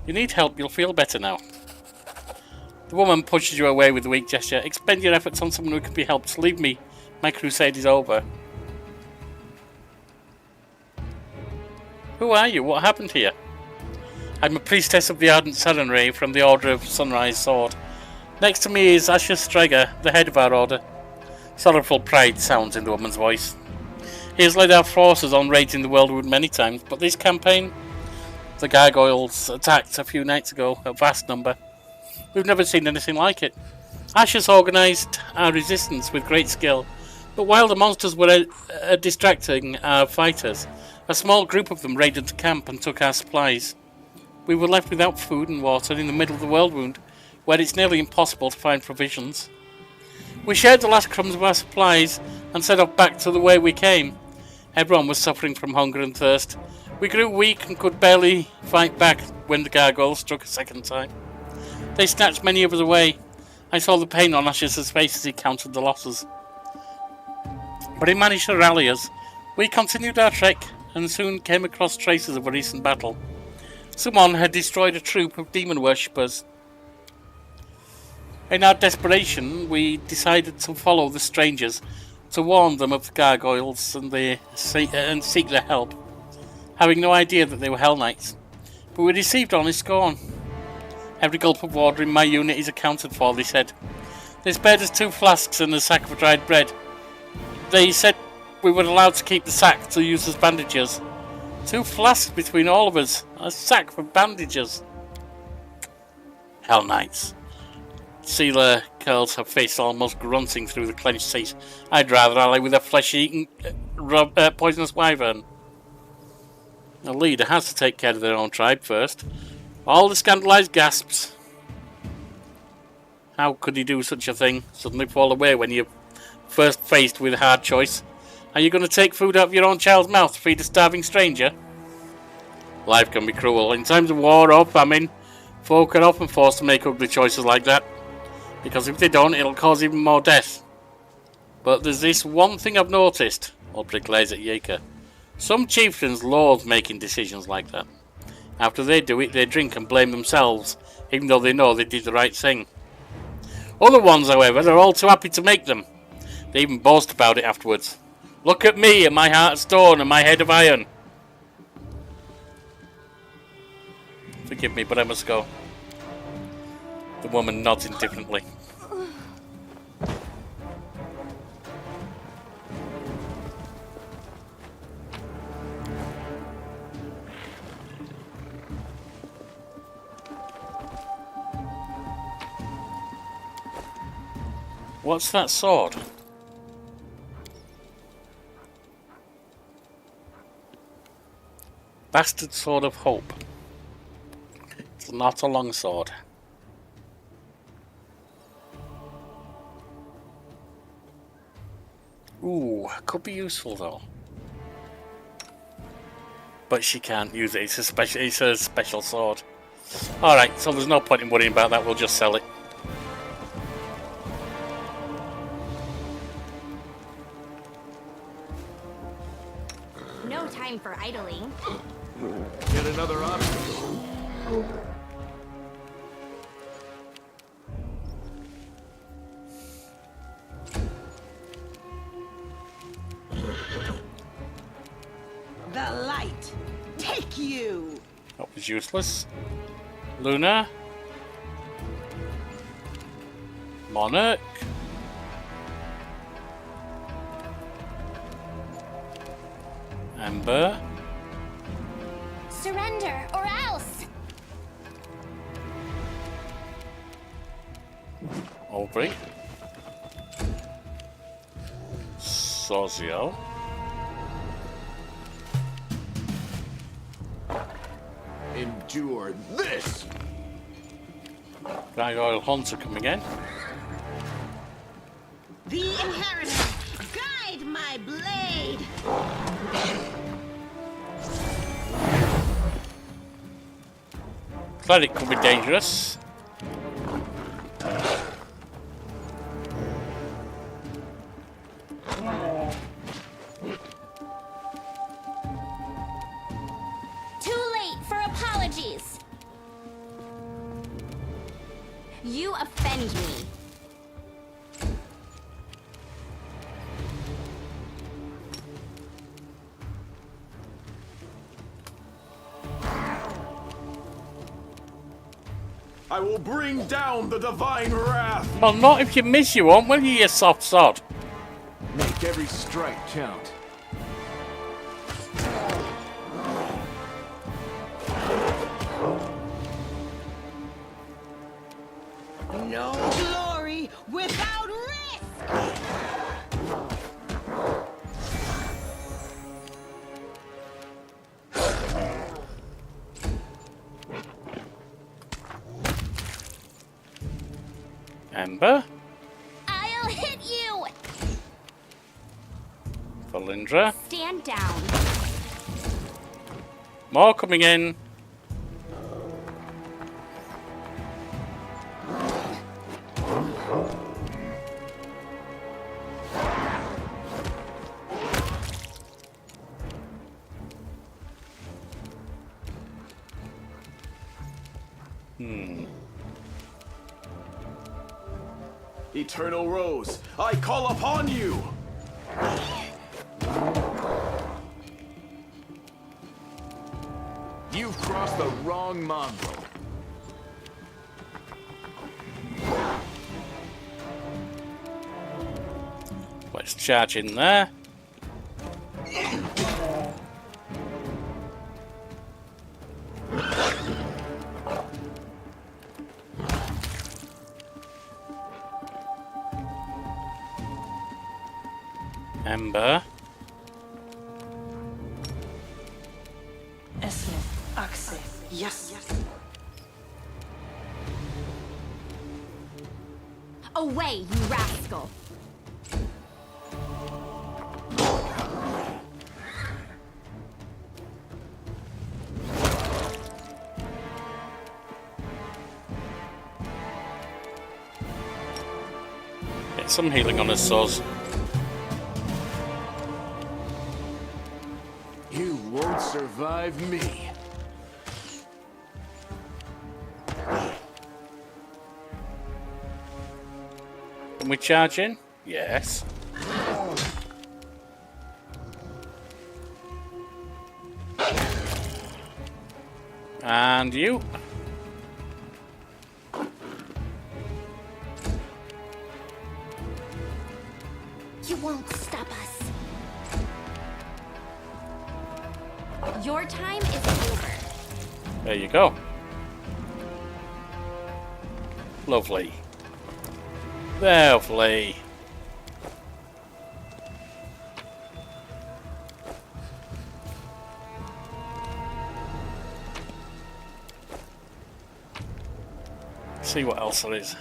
Speaker 4: You need help, you'll feel better now. The woman pushes you away with a weak gesture. Expend your efforts on someone who can be helped. Leave me. My crusade is over. Who are you? What happened here? I'm a priestess of the Ardent Serenray from the Order of Sunrise Sword. Next to me is Asher Striger, the head of our order. Sorrowful pride sounds in the woman's voice. He has led our forces on raids in the world many times, but this campaign, the gargoyles attacked a few nights ago, a vast number. We've never seen anything like it. Asher's organised our resistance with great skill, but while the monsters were distracting our fighters, a small group of them raided the camp and took our supplies. We were left without food and water in the middle of the world wound, where it's nearly impossible to find provisions. We shared the last crumbs of our supplies and set off back to the way we came. Everyone was suffering from hunger and thirst. We grew weak and could barely fight back when the gargoyles struck a second time. They snatched many of us away. I saw the pain on Asher's face as he counted the losses. But he managed to rally us. We continued our trek and soon came across traces of a recent battle. Someone had destroyed a troop of demon worshippers. In our desperation, we decided to follow the strangers, to warn them of the gargoyles and seek their help, having no idea that they were hell knights. But we received honest scorn. Every gulp of water in my unit is accounted for, they said. They spared us 2 flasks and a sack of dried bread. They said we were allowed to keep the sack to use as bandages. 2 flasks between all of us, a sack for bandages. Hell knights. Seela curls her face, almost grunting through the clenched teeth. I'd rather ally with a flesh-eating poisonous wyvern. The leader has to take care of their own tribe first. All the scandalised gasps. How could he do such a thing? Suddenly fall away when you're first faced with a hard choice. Are you going to take food out of your own child's mouth to feed a starving stranger? Life can be cruel. In times of war or famine, folk are often forced to make ugly choices like that. Because if they don't, it'll cause even more death. But there's this one thing I've noticed. Ulbrich glares at Yeka. Some chieftains loathe making decisions like that. After they do it, they drink and blame themselves, even though they know they did the right thing. Other ones, however, are all too happy to make them. They even boast about it afterwards. Look at me and my heart of stone and my head of iron. Forgive me, but I must go. The woman nods indifferently. What's that sword? Bastard Sword of Hope. It's not a long sword. Ooh, could be useful though. But she can't use it. It's a special sword. Alright, so there's no point in worrying about that. We'll just sell it.
Speaker 6: No time for idling.
Speaker 7: Yet another obstacle.
Speaker 5: The light, take you!
Speaker 4: That was useless. Luna. Monarch. Amber.
Speaker 6: Surrender or else!
Speaker 4: Aubrey. Sozio.
Speaker 7: Endure this!
Speaker 4: Gargoyle Hunter coming in.
Speaker 5: The inheritor, guide my blade!
Speaker 4: Cleric could be dangerous.
Speaker 6: Too late for apologies! You offend me.
Speaker 7: I will bring down the divine wrath.
Speaker 4: Well, not if you miss, you won't, will you, you soft sod?
Speaker 7: Make every strike count.
Speaker 5: No glory without risk!
Speaker 4: Ember.
Speaker 10: I'll hit you!
Speaker 4: Valindra.
Speaker 10: Stand down.
Speaker 4: More coming in.
Speaker 7: Eternal Rose, I call upon you! You've crossed the wrong mongrel.
Speaker 4: Let's charge in there. Ember.
Speaker 5: Yes.
Speaker 10: Away, you rascal!
Speaker 4: Get some healing on his sores.
Speaker 7: You won't survive me.
Speaker 4: Can we charge in? Yes. And you.
Speaker 10: You won't stop us. Your time is over.
Speaker 4: There you go. Lovely. Lovely. See what else there is.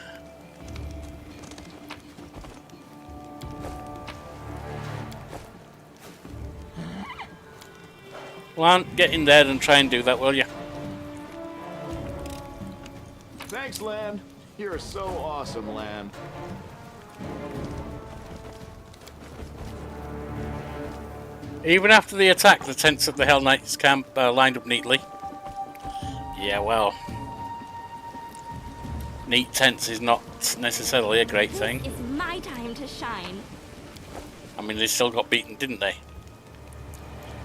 Speaker 4: Lan, get in there and try and do that, will you?
Speaker 7: Thanks, Lan. You're so awesome, Lan.
Speaker 4: Even after the attack, the tents at the Hell Knight's camp lined up neatly. Yeah, well, neat tents is not necessarily a great thing.
Speaker 10: It's my time to shine.
Speaker 4: I mean, they still got beaten, didn't they?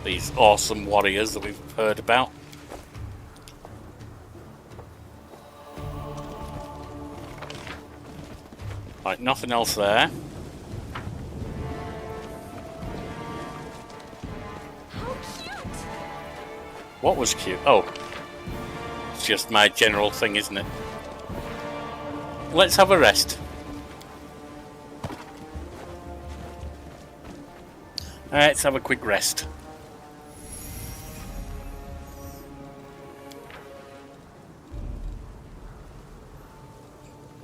Speaker 4: These awesome warriors that we've heard about. Right, nothing else there.
Speaker 10: How cute!
Speaker 4: What was cute? Oh, it's just my general thing, isn't it? Let's have a rest. Let's have a quick rest.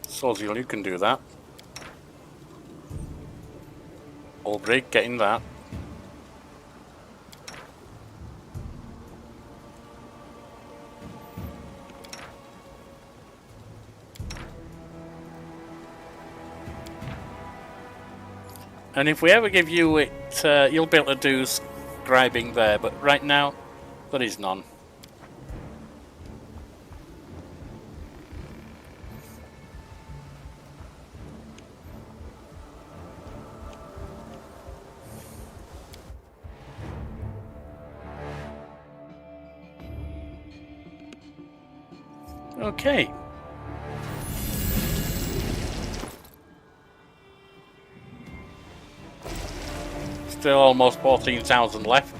Speaker 4: Solziel, you can do that. Albrecht, getting that. And if we ever give you it, you'll be able to do scribing there, but right now, there is none. Okay. Still almost 14,000 left.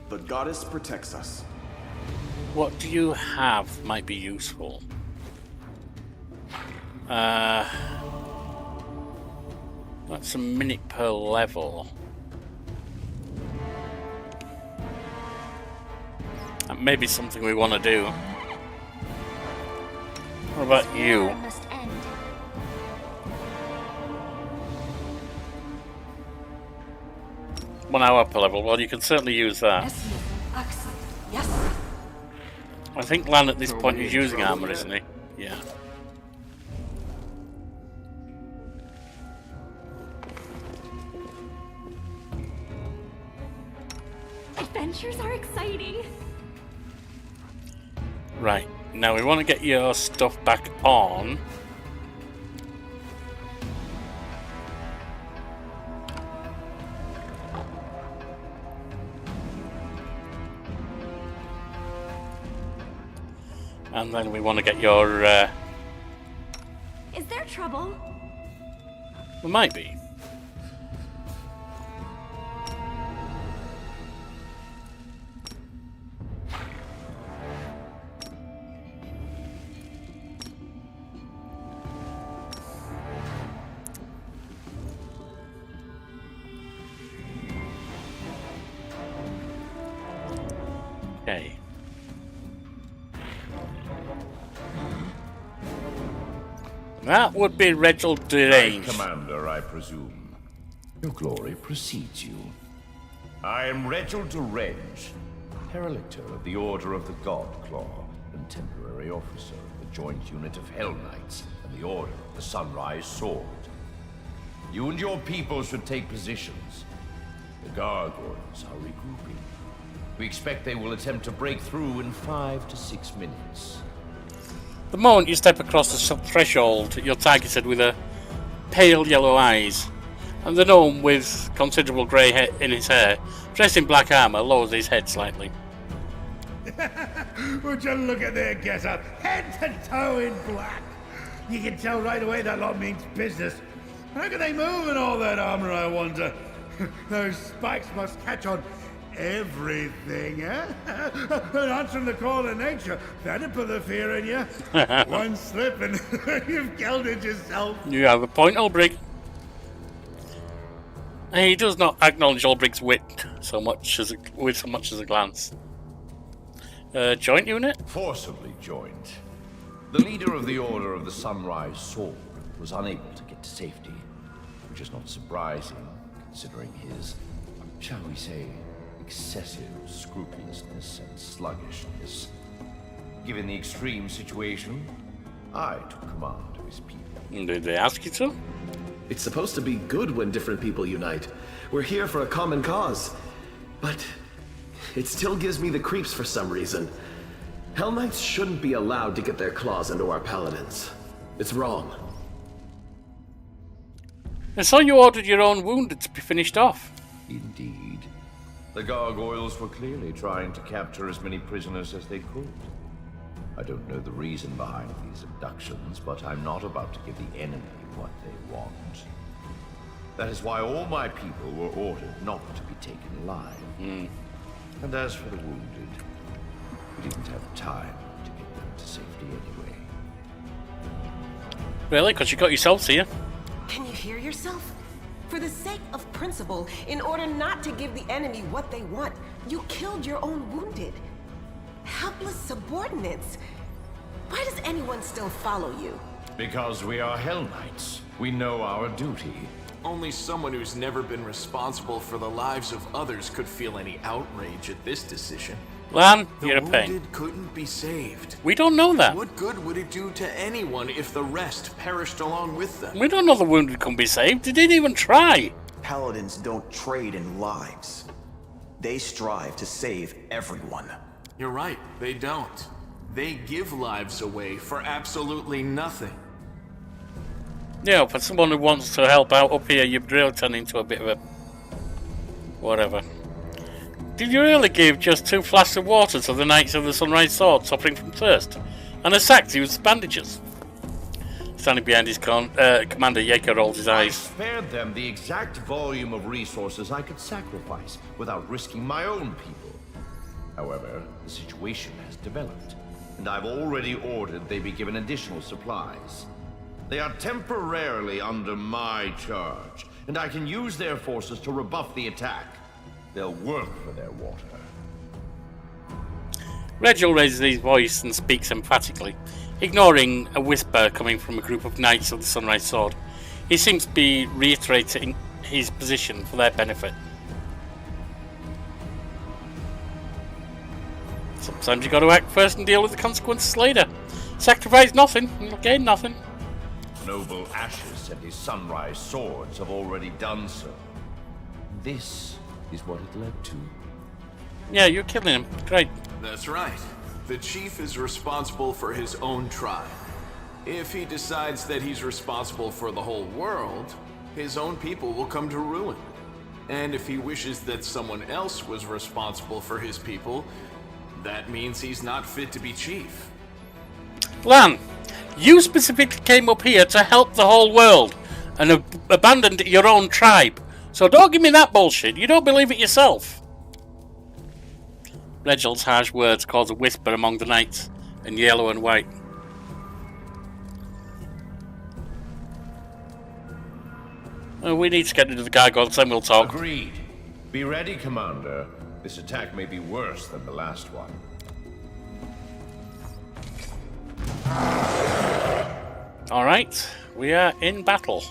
Speaker 7: The goddess protects us.
Speaker 4: What do you have might be useful? That's a minute per level. That may be something we want to do. What about you?
Speaker 6: Must end.
Speaker 4: 1 hour per level. Well, you can certainly use that.
Speaker 5: Yes.
Speaker 4: I think Lan at this point is using armor, isn't he? Yeah.
Speaker 10: Adventures are exciting.
Speaker 4: Right. Now we want to get your stuff back on. And then we want to get your...
Speaker 10: Is there trouble?
Speaker 4: There might be. Okay. That would be Reginald Derange.
Speaker 9: Commander, I presume. Your glory precedes you. I am Reginald Derange, Herelictor of the Order of the Godclaw, and temporary officer of the joint unit of Hell Knights and the Order of the Sunrise Sword. You and your people should take positions. The gargoyles are regrouping. We expect they will attempt to break through in 5 to 6 minutes.
Speaker 4: The moment you step across the threshold, you're targeted with a pale yellow eyes, and the gnome with considerable grey hair in his hair, dressed in black armour, lowers his head slightly.
Speaker 11: Would you look at their get-up, head to toe in black? You can tell right away that lot means business. How can they move in all that armour, I wonder? Those spikes must catch on everything, eh? And answering the call of nature, that'd put the fear in you. One slip and you've killed it yourself.
Speaker 4: You have a point, Ulbrich. He does not acknowledge Ulbrich's wit so much as a glance. Joint unit?
Speaker 9: Forcibly joined. The leader of the Order of the Sunrise Sword was unable to get to safety, which is not surprising, considering his, shall we say, excessive scrupulousness and sluggishness. Given the extreme situation, I took command of his people.
Speaker 4: Did they ask you to?
Speaker 12: It's supposed to be good when different people unite. We're here for a common cause. But it still gives me the creeps for some reason. Hell Knights shouldn't be allowed to get their claws into our paladins. It's wrong.
Speaker 4: I saw you ordered your own wounded to be finished off.
Speaker 9: Indeed. The gargoyles were clearly trying to capture as many prisoners as they could. I don't know the reason behind these abductions, but I'm not about to give the enemy what they want. That is why all my people were ordered not to be taken alive. And as for the wounded, we didn't have time to get them to safety anyway.
Speaker 4: Really? Because you got yourselves here.
Speaker 5: Can you hear yourself? For the sake of principle, in order not to give the enemy what they want, you killed your own wounded. Helpless subordinates. Why does anyone still follow you?
Speaker 9: Because we are Hell Knights. We know our duty.
Speaker 7: Only someone who's never been responsible for the lives of others could feel any outrage at this decision.
Speaker 4: Lan,
Speaker 7: The
Speaker 4: you're a pain.
Speaker 7: wounded couldn't be saved.
Speaker 4: We don't know that.
Speaker 7: What good would it do to anyone if the rest perished along with them?
Speaker 4: We don't know the wounded can be saved. They didn't even try.
Speaker 13: Paladins don't trade in lives. They strive to save everyone.
Speaker 7: You're right, they don't. They give lives away for absolutely nothing.
Speaker 4: Yeah, for someone who wants to help out up here, you've really turned into a bit of a... whatever. Did you really give just 2 flasks of water to the Knights of the Sunrise Sword suffering from thirst? And a sack to use bandages? Standing behind his commander, Yeager rolled his eyes.
Speaker 9: I spared them the exact volume of resources I could sacrifice without risking my own people. However, the situation has developed, and I've already ordered they be given additional supplies. They are temporarily under my charge, and I can use their forces to rebuff the attack. They'll work for their water.
Speaker 4: Regil raises his voice and speaks emphatically, ignoring a whisper coming from a group of Knights of the Sunrise Sword. He seems to be reiterating his position for their benefit. Sometimes you got to act first and deal with the consequences later. Sacrifice nothing, and you'll gain nothing.
Speaker 9: Noble Ashes and his Sunrise Swords have already done so. This is what it led to.
Speaker 4: Yeah, you're killing him. Great.
Speaker 7: That's right. The chief is responsible for his own tribe. If he decides that he's responsible for the whole world, his own people will come to ruin. And if he wishes that someone else was responsible for his people, that means he's not fit to be chief.
Speaker 4: Lan, you specifically came up here to help the whole world and abandoned your own tribe. So don't give me that bullshit. You don't believe it yourself. Regil's harsh words cause a whisper among the knights in yellow and white. We need to get rid of the gargoyles, then we'll talk.
Speaker 9: Agreed. Be ready, Commander. This attack may be worse than the last one.
Speaker 4: Alright, we are in battle.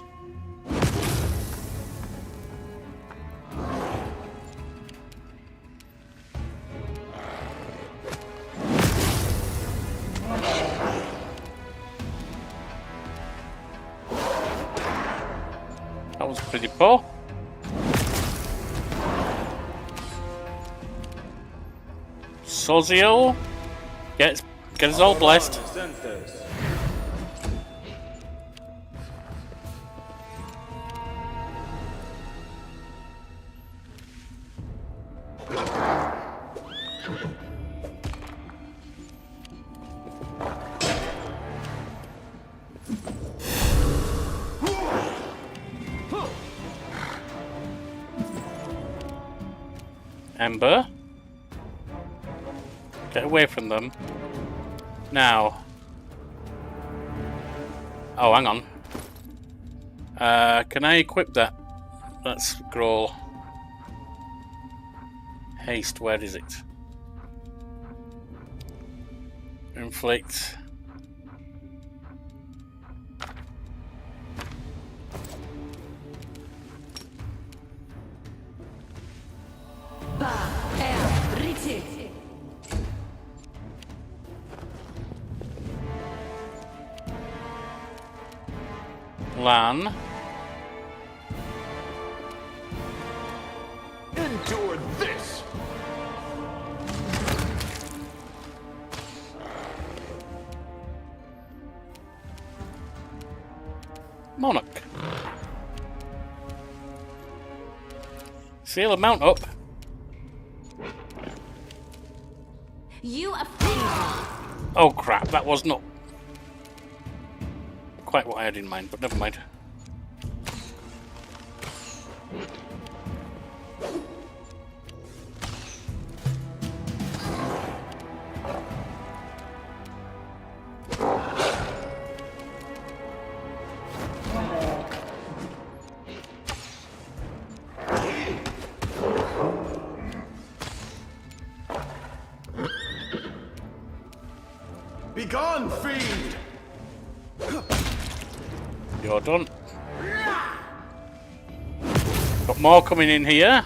Speaker 4: That was pretty poor. Sozio, get us all blessed. Ember, get away from them. Now. Oh, hang on. Can I equip that? That scroll. Haste, where is it? Inflict. Lan.
Speaker 8: Endure this!
Speaker 4: Monarch. Seal a mount up.
Speaker 10: You offended.
Speaker 4: Oh crap, that was not quite what I had in mind, but never mind.
Speaker 12: Begone, fiend!
Speaker 4: You're done. Got more coming in here.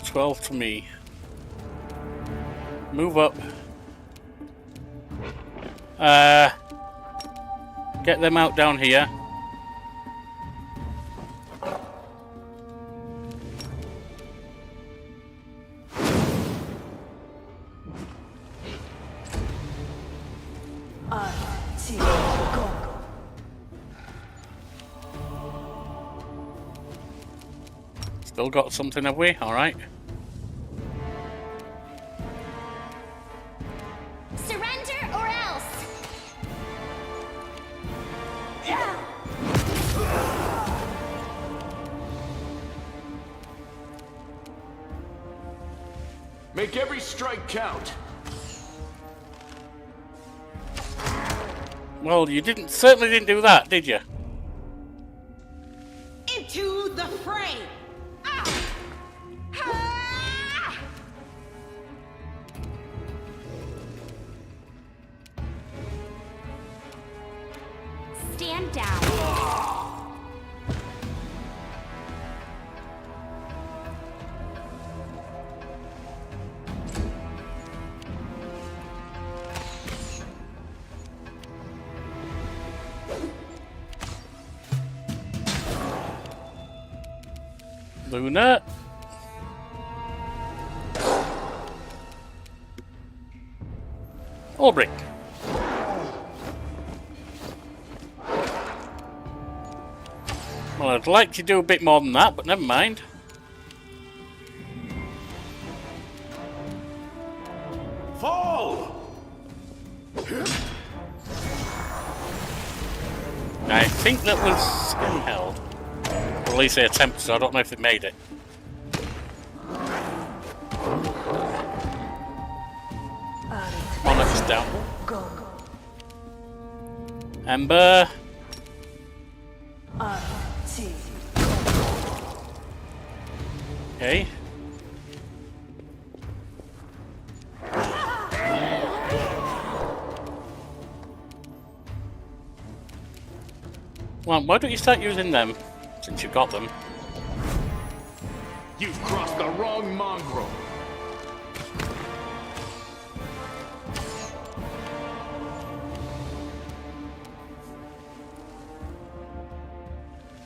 Speaker 4: $12 to me. Move up. Get them out down here. Still got something, have we? Alright.
Speaker 10: Surrender or else!
Speaker 7: Make every strike count.
Speaker 4: Well, you certainly didn't do that, did you?
Speaker 5: Into the fray!
Speaker 10: Stand down.
Speaker 4: Luna. Ulbrich. Well, I'd like to do a bit more than that, but never mind.
Speaker 7: Fall!
Speaker 4: I think that was held. Or at least they attempted, so I don't know if they made it. Monarch's down. Ember. Okay. Well, why don't you start using them, since you've got them?
Speaker 7: You've crossed the wrong mongrel.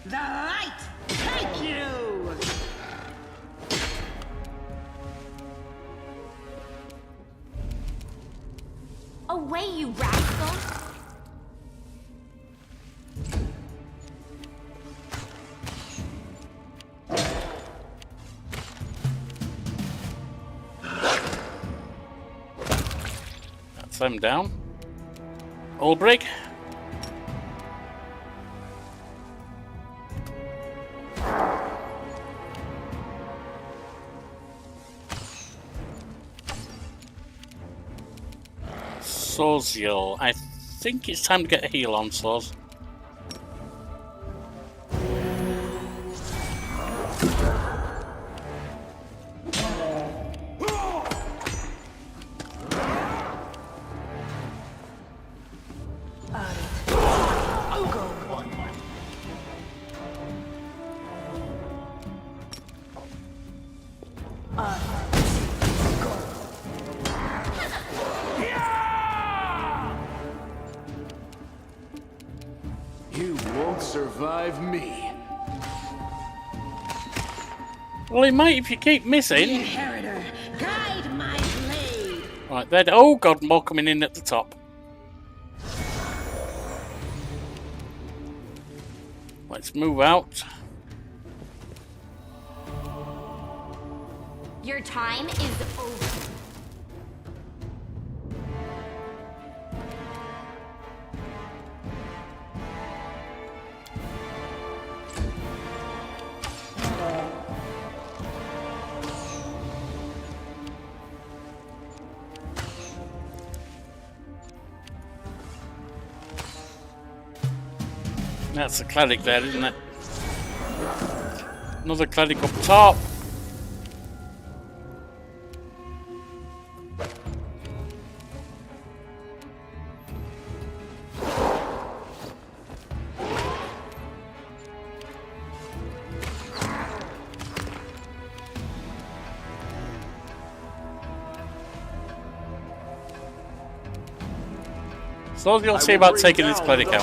Speaker 5: The light take you!
Speaker 10: Away, you rascal!
Speaker 4: That's them down. Ulbrich. Soziel. I think it's time to get a heal on Soz.
Speaker 7: You won't survive me.
Speaker 4: Well, he might if you keep missing.
Speaker 5: Inheritor, guide my blade!
Speaker 4: Right there. Oh god, more coming in at the top. Let's move out.
Speaker 10: Your time is over.
Speaker 4: That's a cleric there, isn't it? Another cleric up top. So you'll see about taking this cleric out.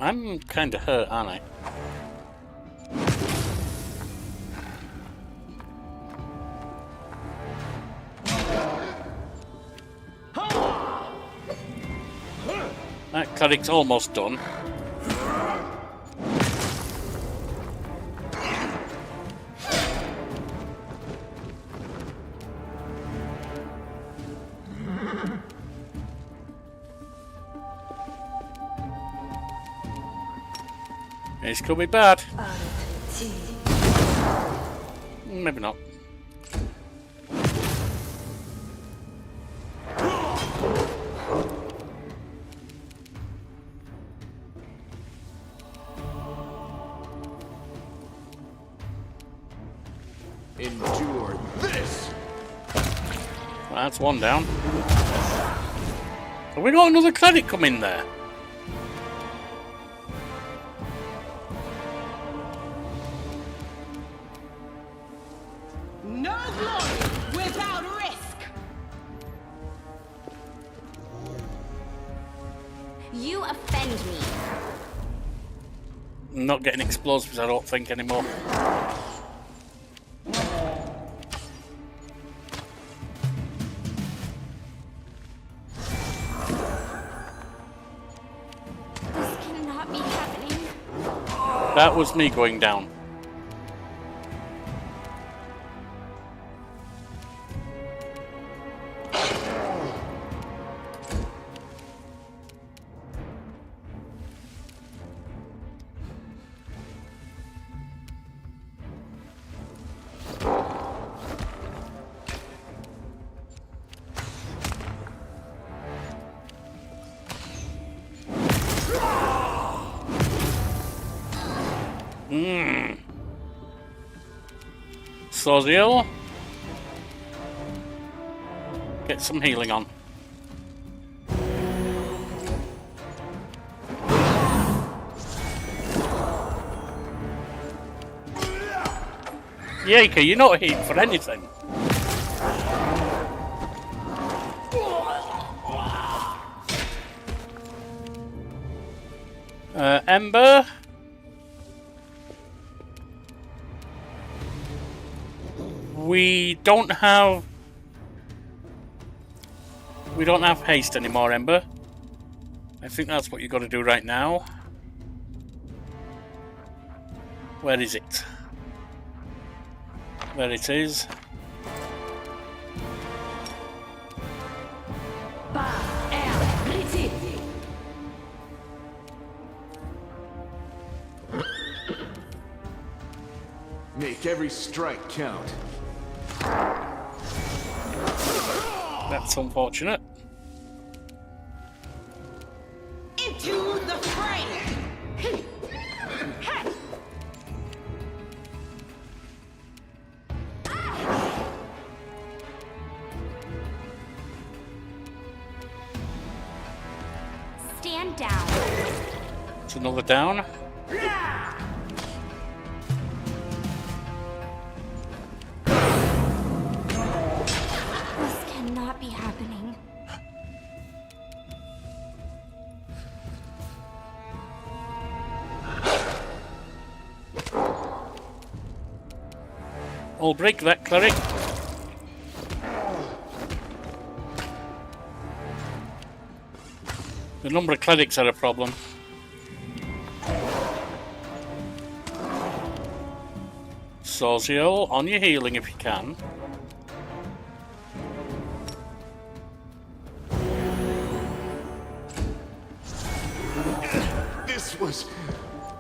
Speaker 4: I'm kinda hurt, aren't I? That cleric's almost done. This could be bad. Maybe not.
Speaker 7: Endure this!
Speaker 4: Well, that's one down. Have we got another cleric come in there?
Speaker 5: No glory without risk.
Speaker 10: You offend me.
Speaker 4: I'm not getting explosives, I don't think, anymore.
Speaker 10: This cannot be happening.
Speaker 4: That was me going down. Sozio. Get some healing on. Yaka, you're not hitting for anything. Ember. We don't have haste anymore, Ember. I think that's what you got to do right now. Where is it? There it is.
Speaker 7: Make every strike count.
Speaker 4: That's unfortunate.
Speaker 5: Into the fray.
Speaker 10: Stand down.
Speaker 4: It's another down.
Speaker 10: This cannot be happening.
Speaker 4: I'll break that cleric. The number of clerics are a problem. Sozio, on your healing if you can.
Speaker 7: This was...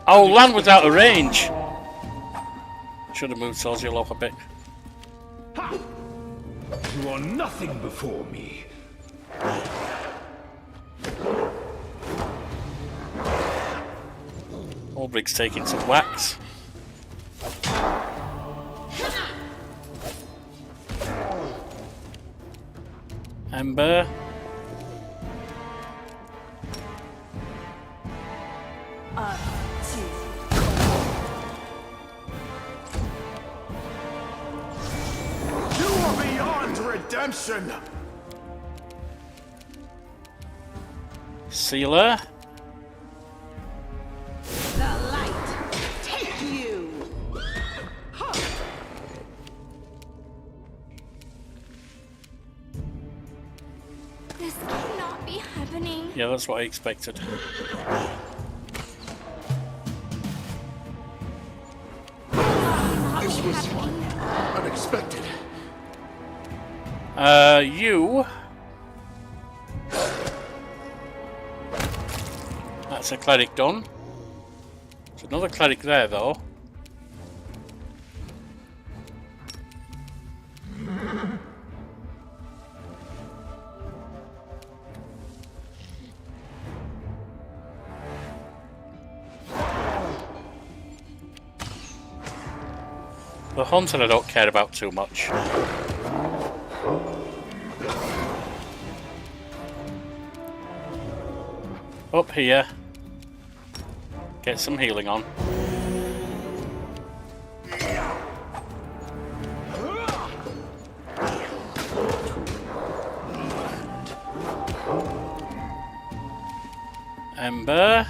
Speaker 4: Oh, Lan was out of range. Should have moved Sozio off a bit.
Speaker 9: Ha! You are nothing before me.
Speaker 4: Ulbricht's taking some whacks. Ember.
Speaker 8: and redemption.
Speaker 4: Sealer.
Speaker 5: The light, take you!
Speaker 10: This cannot be happening.
Speaker 4: Yeah, that's what I expected.
Speaker 8: This was unexpected.
Speaker 4: You. That's a cleric done. There's another cleric there, though. The hunter I don't care about too much. Up here. Get some healing on. Ember.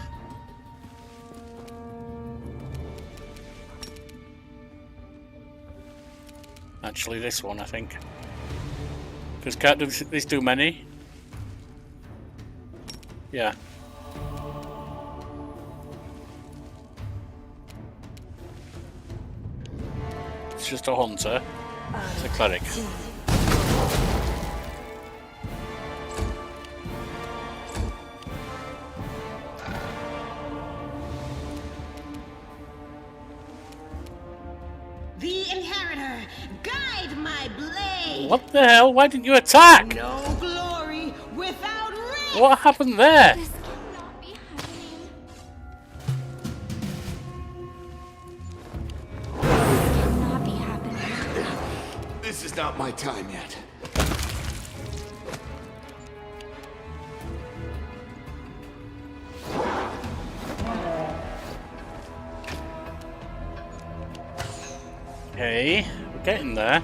Speaker 4: Actually, this one, I think. Because can't do this too many. Yeah. It's just a hunter. It's a cleric.
Speaker 5: The inheritor, guide my blade!
Speaker 4: What the hell? Why didn't you attack?
Speaker 5: No glory without risk!
Speaker 4: What happened there?
Speaker 10: This cannot be happening. This cannot be happening.
Speaker 8: This is not my time yet.
Speaker 4: Okay, we're getting there.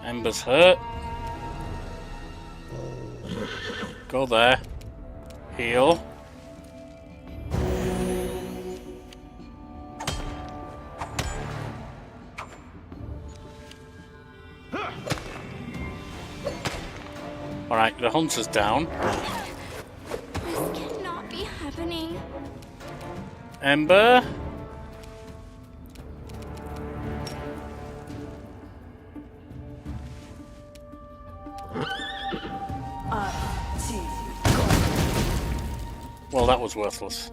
Speaker 4: Ember's hurt. Go there. Heal. Alright, the hunter's down.
Speaker 10: This cannot be happening.
Speaker 4: Ember. Well, that was worthless.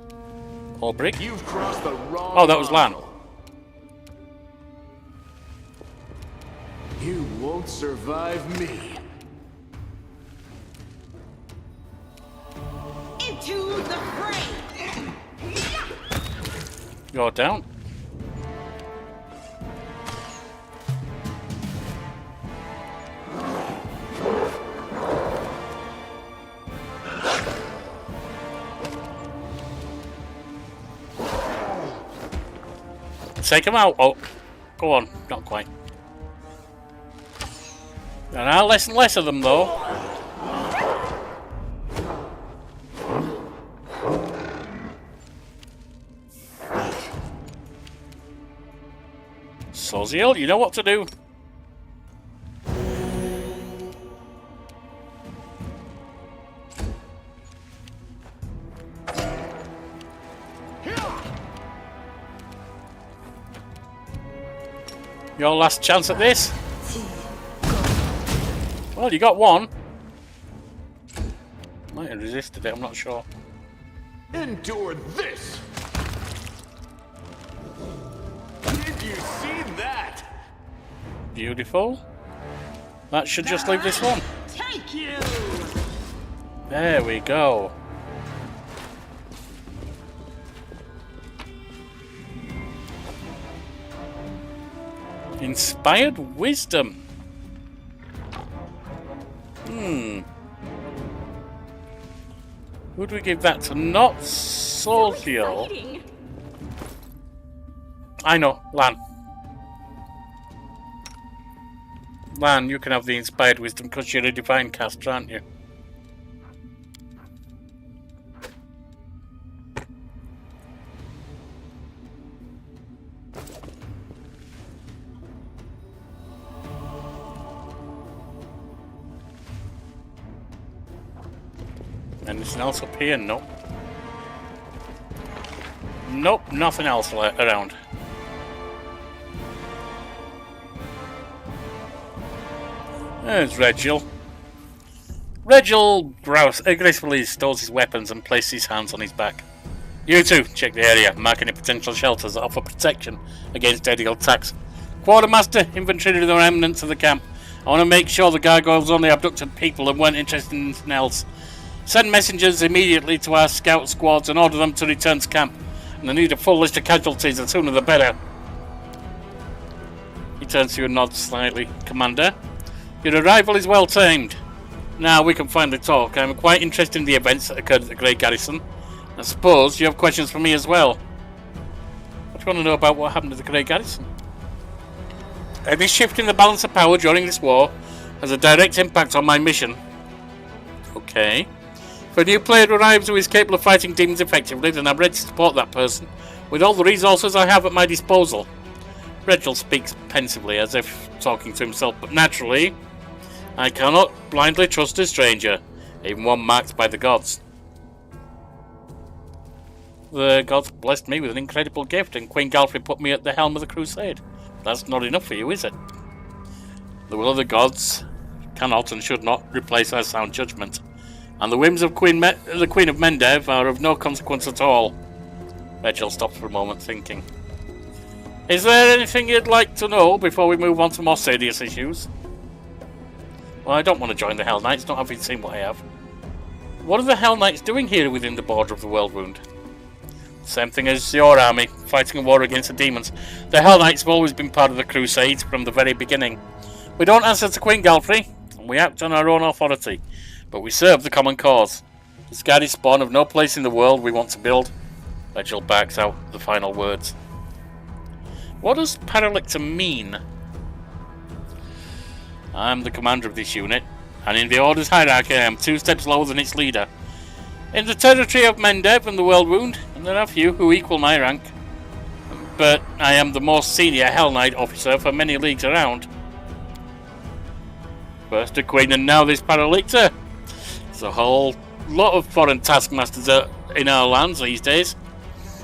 Speaker 4: All brick.
Speaker 7: You've crossed the wrong.
Speaker 4: Oh, that was Lan.
Speaker 7: You won't survive me.
Speaker 5: Into the fray!
Speaker 4: You're down. Take him out. Oh, go on. Not quite. There are less and less of them, though. Soziel, you know what to do. Your last chance at this. Well, you got one. Might have resisted it, I'm not sure.
Speaker 7: Endure this. Did you see that?
Speaker 4: Beautiful. That should just leave this one.
Speaker 5: Take you!
Speaker 4: There we go. Inspired wisdom. Who do we give that to? Not Socio.
Speaker 10: Exciting.
Speaker 4: I know, Lan. Lan, you can have the inspired wisdom because you're a divine caster, aren't you? Anything else up here? Nope. Nope, nothing else around. There's Regil. Regil gracefully stores his weapons and places his hands on his back. You two, check the area, mark any potential shelters that offer protection against aerial attacks. Quartermaster, inventory the remnants of the camp. I want to make sure the gargoyles only abducted people and weren't interested in anything else. Send messengers immediately to our scout squads and order them to return to camp. And I need a full list of casualties, the sooner the better. He turns to you and nods slightly. Commander, your arrival is well timed. Now we can finally talk. I'm quite interested in the events that occurred at the Grey Garrison. I suppose you have questions for me as well. What do you want to know about what happened at the Grey Garrison? Any shift in the balance of power during this war has a direct impact on my mission. Okay. If a new player arrives who is capable of fighting demons effectively, then I'm ready to support that person with all the resources I have at my disposal. Regil speaks pensively, as if talking to himself, but naturally, I cannot blindly trust a stranger, even one marked by the gods. The gods blessed me with an incredible gift, and Queen Galfrey put me at the helm of the crusade. That's not enough for you, is it? The will of the gods cannot and should not replace our sound judgment, and the whims of the Queen of Mendev are of no consequence at all. Regil stops for a moment, thinking. Is there anything you'd like to know before we move on to more serious issues? Well, I don't want to join the Hell Knights, not having seen what I have. What are the Hell Knights doing here within the border of the World Wound? Same thing as your army, fighting a war against the demons. The Hell Knights have always been part of the Crusades from the very beginning. We don't answer to Queen Galfrey, and we act on our own authority, but we serve the common cause. The Skadi spawn of no place in the world we want to build. Regil backs out the final words. What does Paralictor mean? I'm the commander of this unit, and in the Order's hierarchy I am 2 steps lower than its leader. In the territory of Mendev and the World Wound, there are few who equal my rank, but I am the most senior Hell Knight officer for many leagues around. First a Queen and now this Paralictor. There's a whole lot of foreign taskmasters in our lands these days.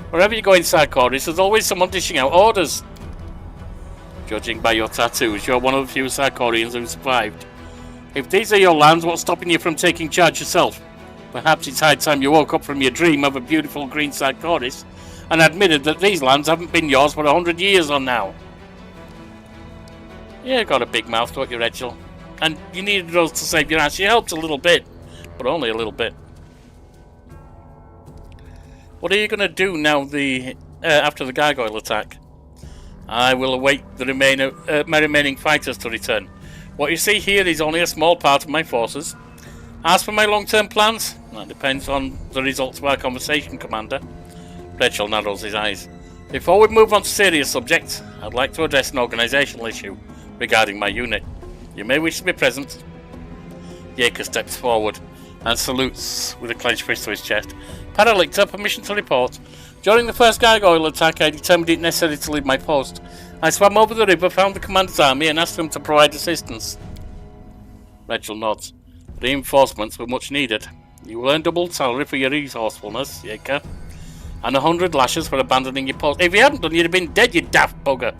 Speaker 4: Wherever you go in Sarkoris, there's always someone dishing out orders. Judging by your tattoos, you're one of the few Sarkorians who survived. If these are your lands, what's stopping you from taking charge yourself? Perhaps it's high time you woke up from your dream of a beautiful green Sarkoris and admitted that these lands haven't been yours for 100 years or now. You got a big mouth, don't you, Regil? And you needed us to save your ass. You helped a little bit, but only a little bit. What are you going to do now after the gargoyle attack? I will await the my remaining fighters to return. What you see here is only a small part of my forces. As for my long-term plans, that depends on the results of our conversation, Commander. Regil narrows his eyes. Before we move on to serious subjects, I'd like to address an organisational issue regarding my unit. You may wish to be present. Jaeger steps forward and salutes with a clenched fist to his chest. Paralictor, permission to report. During the first gargoyle attack, I determined it necessary to leave my post. I swam over the river, found the commander's army, and asked them to provide assistance. Regil nods. Reinforcements were much needed. You will earn double salary for your resourcefulness, Jaeger, and 100 lashes for abandoning your post. If you hadn't done, you'd have been dead, you daft bugger.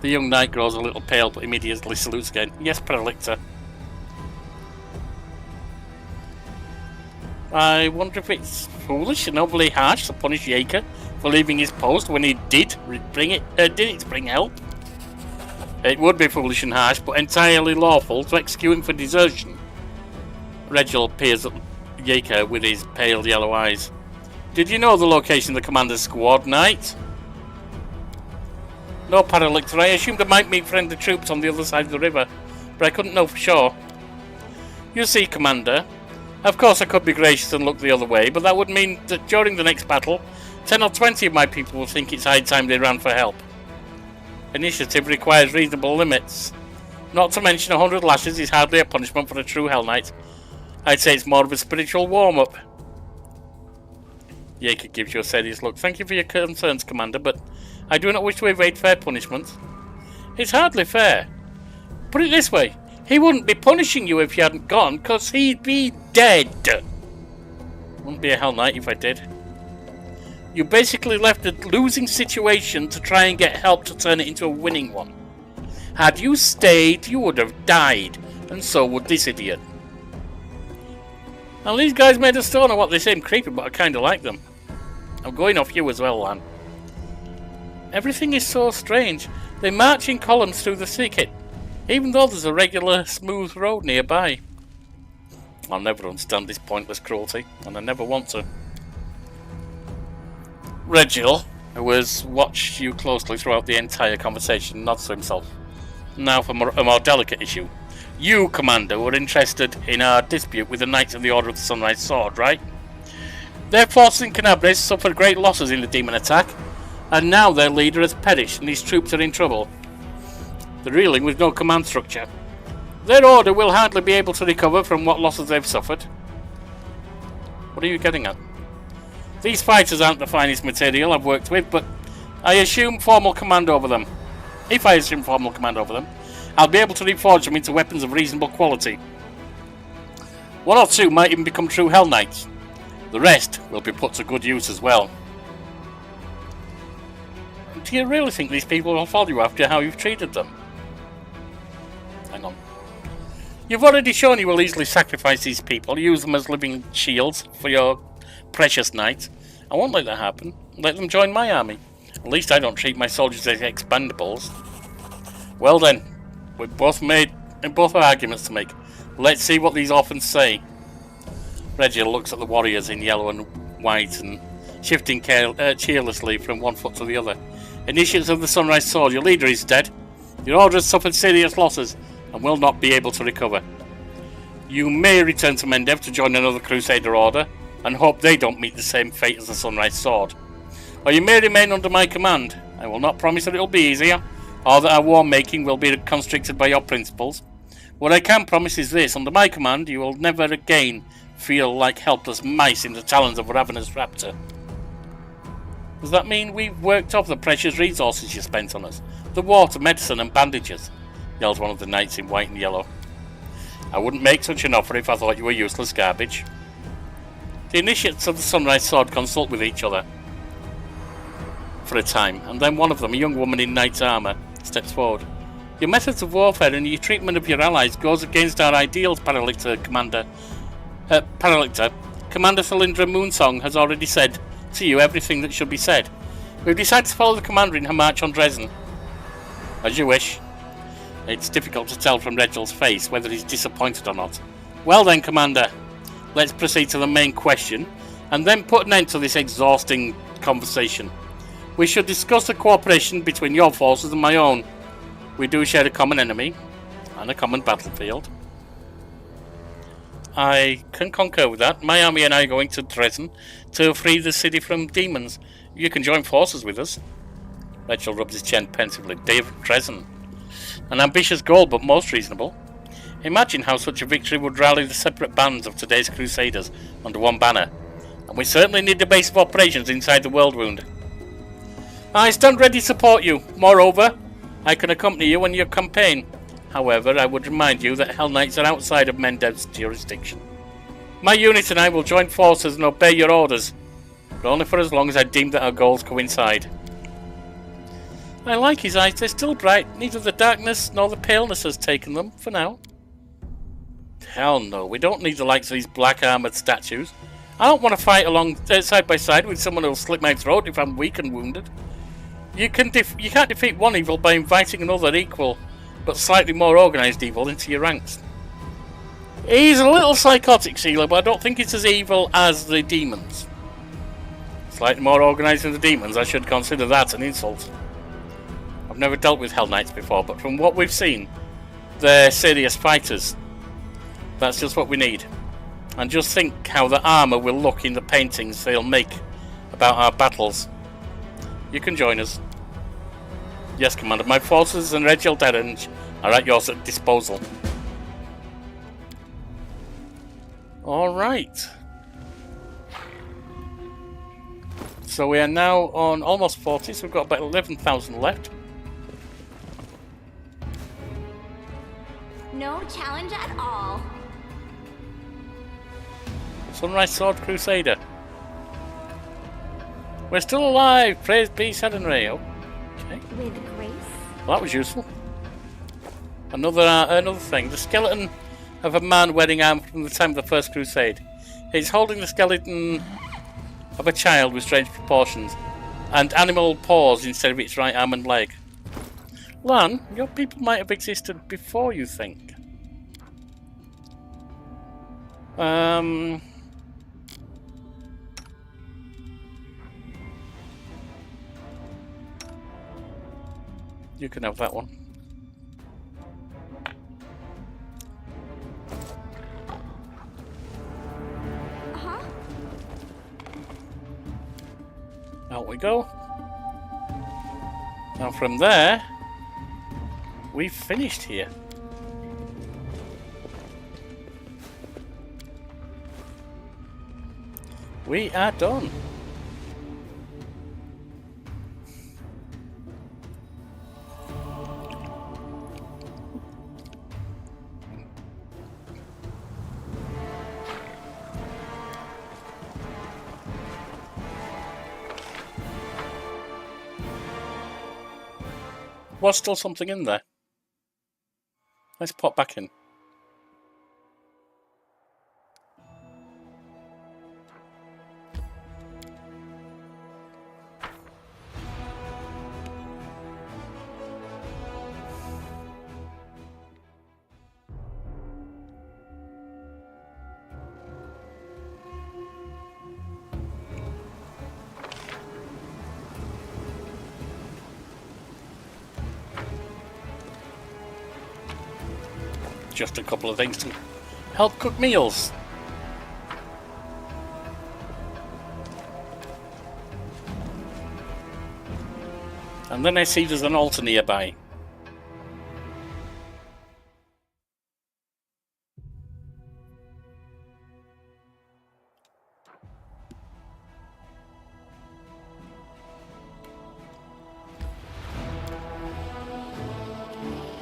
Speaker 4: The young knight grows a little pale, but immediately salutes again. Yes, Paralictor. I wonder if it's foolish and overly harsh to punish Jaeger for leaving his post when he did it bring help. It would be foolish and harsh, but entirely lawful to execute him for desertion. Regil peers at Jaeger with his pale yellow eyes. Did you know the location of the commander's squad, Knight? No, Paralictor. I assumed I might meet friendly troops on the other side of the river, but I couldn't know for sure. You see, Commander, Of course I could be gracious and look the other way, but that would mean that during the next battle, 10 or 20 of my people will think it's high time they ran for help. Initiative requires reasonable limits. Not to mention 100 lashes is hardly a punishment for a true Hell Knight. I'd say it's more of a spiritual warm-up. Jaeger gives you a serious look. Thank you for your concerns, Commander, but I do not wish to evade fair punishment. It's hardly fair. Put it this way, he wouldn't be punishing you if you hadn't gone, because he'd be dead. Wouldn't be a Hell Knight if I did. You basically left a losing situation to try and get help to turn it into a winning one. Had you stayed, you would have died, and so would this idiot. Now these guys made of stone are what they seem creepy, but I kinda like them. I'm going off you as well, Lan. Everything is so strange. They march in columns through the thicket, even though there's a regular smooth road nearby. I'll never understand this pointless cruelty, and I never want to. Regil, who has watched you closely throughout the entire conversation, nods to himself. Now for a more delicate issue. You, Commander, were interested in our dispute with the Knights of the Order of the Sunrise Sword, right? Their forces in Canabres suffered great losses in the demon attack, and now their leader has perished and his troops are in trouble. They're reeling with no command structure. Their order will hardly be able to recover from what losses they've suffered. What are you getting at? These fighters aren't the finest material I've worked with, but I assume formal command over them. If I assume formal command over them, I'll be able to reforge them into weapons of reasonable quality. One or two might even become true Hell Knights. The rest will be put to good use as well. Do you really think these people will follow you after how you've treated them? Hang on. You've already shown you will easily sacrifice these people, use them as living shields for your precious knights. I won't let that happen. Let them join my army. At least I don't treat my soldiers as expendables. Well then, we've both have arguments to make. Let's see what these orphans say. Regil looks at the warriors in yellow and white and shifting cheerlessly from one foot to the other. Initiates of the Sunrise Sword, your leader is dead. Your order has suffered serious losses and will not be able to recover. You may return to Mendev to join another Crusader order and hope they don't meet the same fate as the Sunrise Sword. Or you may remain under my command. I will not promise that it will be easier, or that our war making will be constricted by your principles. What I can promise is this: under my command you will never again feel like helpless mice in the talons of a ravenous raptor. Does that mean we've worked off the precious resources you spent on us? The water, medicine and bandages? Yelled one of the knights in white and yellow. I wouldn't make such an offer if I thought you were useless garbage. The initiates of the Sunrise Sword consult with each other for a time, and then one of them, a young woman in knight's armour, steps forward. Your methods of warfare and your treatment of your allies goes against our ideals, Paralictor Commander. Commander Cylindra Moonsong has already said to you everything that should be said. We've decided to follow the commander in her march on Dresden. As you wish. It's difficult to tell from Regil's face whether he's disappointed or not. Well then, Commander, let's proceed to the main question, and then put an end to this exhausting conversation. We should discuss the cooperation between your forces and my own. We do share a common enemy, and a common battlefield. I can concur with that. My army and I are going to Dresden to free the city from demons. You can join forces with us. Rachel rubs his chin pensively. Dresden. An ambitious goal, but most reasonable. Imagine how such a victory would rally the separate bands of today's Crusaders under one banner. And we certainly need a base of operations inside the World Wound. I stand ready to support you. Moreover, I can accompany you on your campaign. However, I would remind you that Hell Knights are outside of Mendev's jurisdiction. My unit and I will join forces and obey your orders, but only for as long as I deem that our goals coincide. I like his eyes, they're still bright. Neither the darkness nor the paleness has taken them, for now. Hell no, we don't need the likes of these black armoured statues. I don't want to fight along side by side with someone who'll slit my throat if I'm weak and wounded. You can't defeat one evil by inviting another equal, but slightly more organised evil into your ranks. He's a little psychotic, Sealer, but I don't think it's as evil as the demons. Slightly more organised than the demons, I should consider that an insult. I've never dealt with Hell Knights before, but from what we've seen, they're serious fighters. That's just what we need. And just think how the armour will look in the paintings they'll make about our battles. You can join us. Yes, Commander. My forces and Reginald Errange are at your disposal. Alright. So we are now on almost 40, so we've got about 11,000 left.
Speaker 10: No challenge at all.
Speaker 4: Sunrise Sword Crusader. We're still alive! Praise be Saturday. Okay.
Speaker 10: With grace.
Speaker 4: Well, that was useful. Another thing. The skeleton of a man wearing armor from the time of the First Crusade. He's holding the skeleton of a child with strange proportions and animal paws instead of its right arm and leg. Lan, your people might have existed before you think. You can have that one. Out we go. Now from there, we've finished here. We are done. Was still something in there. Let's pop back in. Just a couple of things to help cook meals. And then I see there's an altar nearby.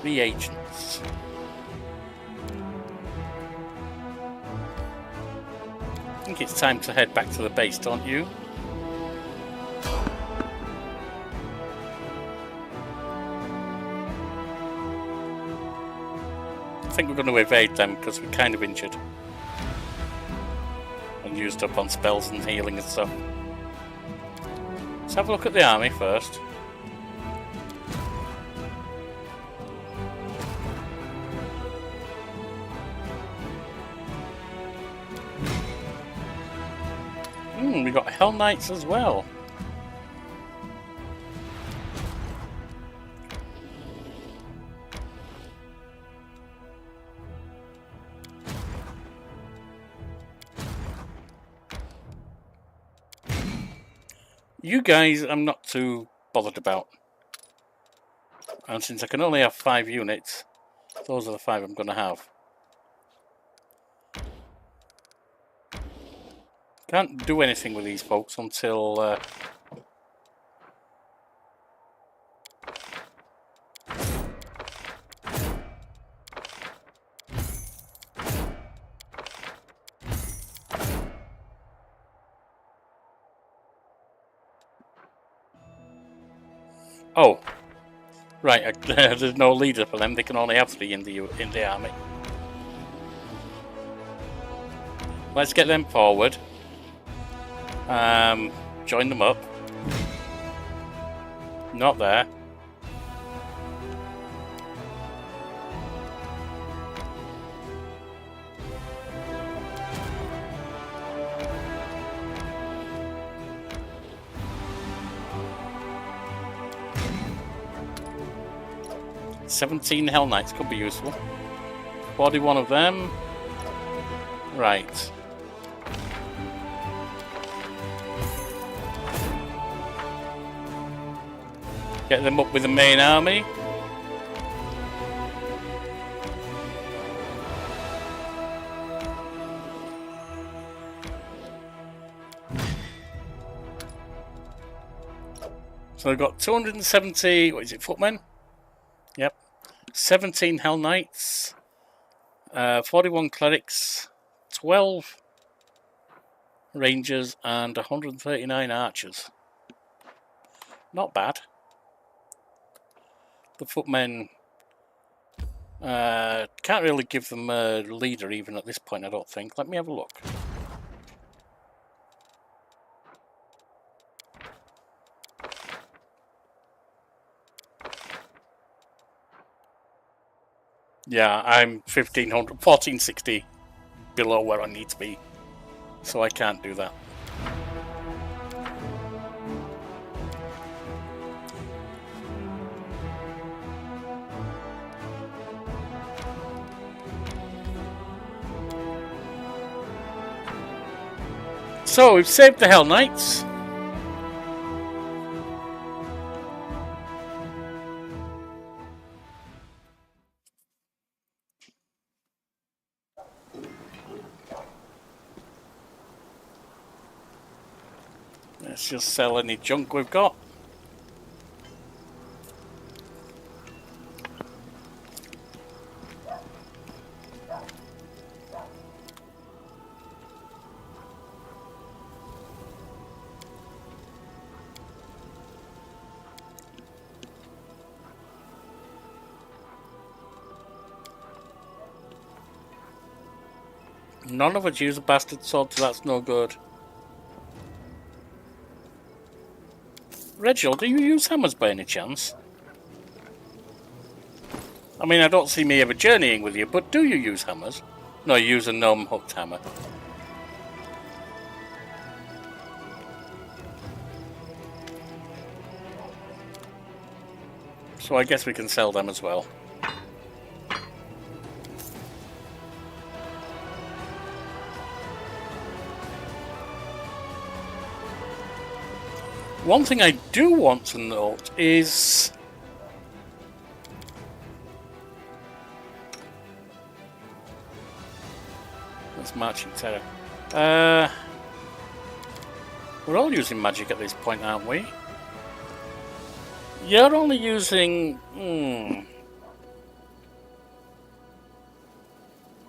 Speaker 4: Reagents. I think it's time to head back to the base, don't you? I think we're going to evade them because we're kind of injured. And used up on spells and healing and stuff. Let's have a look at the army first. We got Hell Knights as well. You guys I'm not too bothered about. And since I can only have 5 units, those are the 5 I'm going to have. Can't do anything with these folks until oh, right. There's no leader for them. They can only have 3 in the army. Let's get them forward. Join them up. Not there. "17 Hell Knights could be useful. 41 of them. Right. Get them up with the main army. So we've got 270, what is it, footmen? Yep. 17 Hell Knights, 41 clerics, 12 rangers, and 139 archers. Not bad. The footmen, can't really give them a leader even at this point, I don't think. Let me have a look. Yeah, I'm 1460 below where I need to be, so I can't do that. So we've saved the Hell Knights. Let's just sell any junk we've got. None of us use a bastard sword, so that's no good. Reginald, do you use hammers by any chance? I mean, I don't see me ever journeying with you, but do you use hammers? No, you use a gnome hooked hammer. So I guess we can sell them as well. One thing I do want to note is that's marching terror. We're all using magic at this point, aren't we? You're only using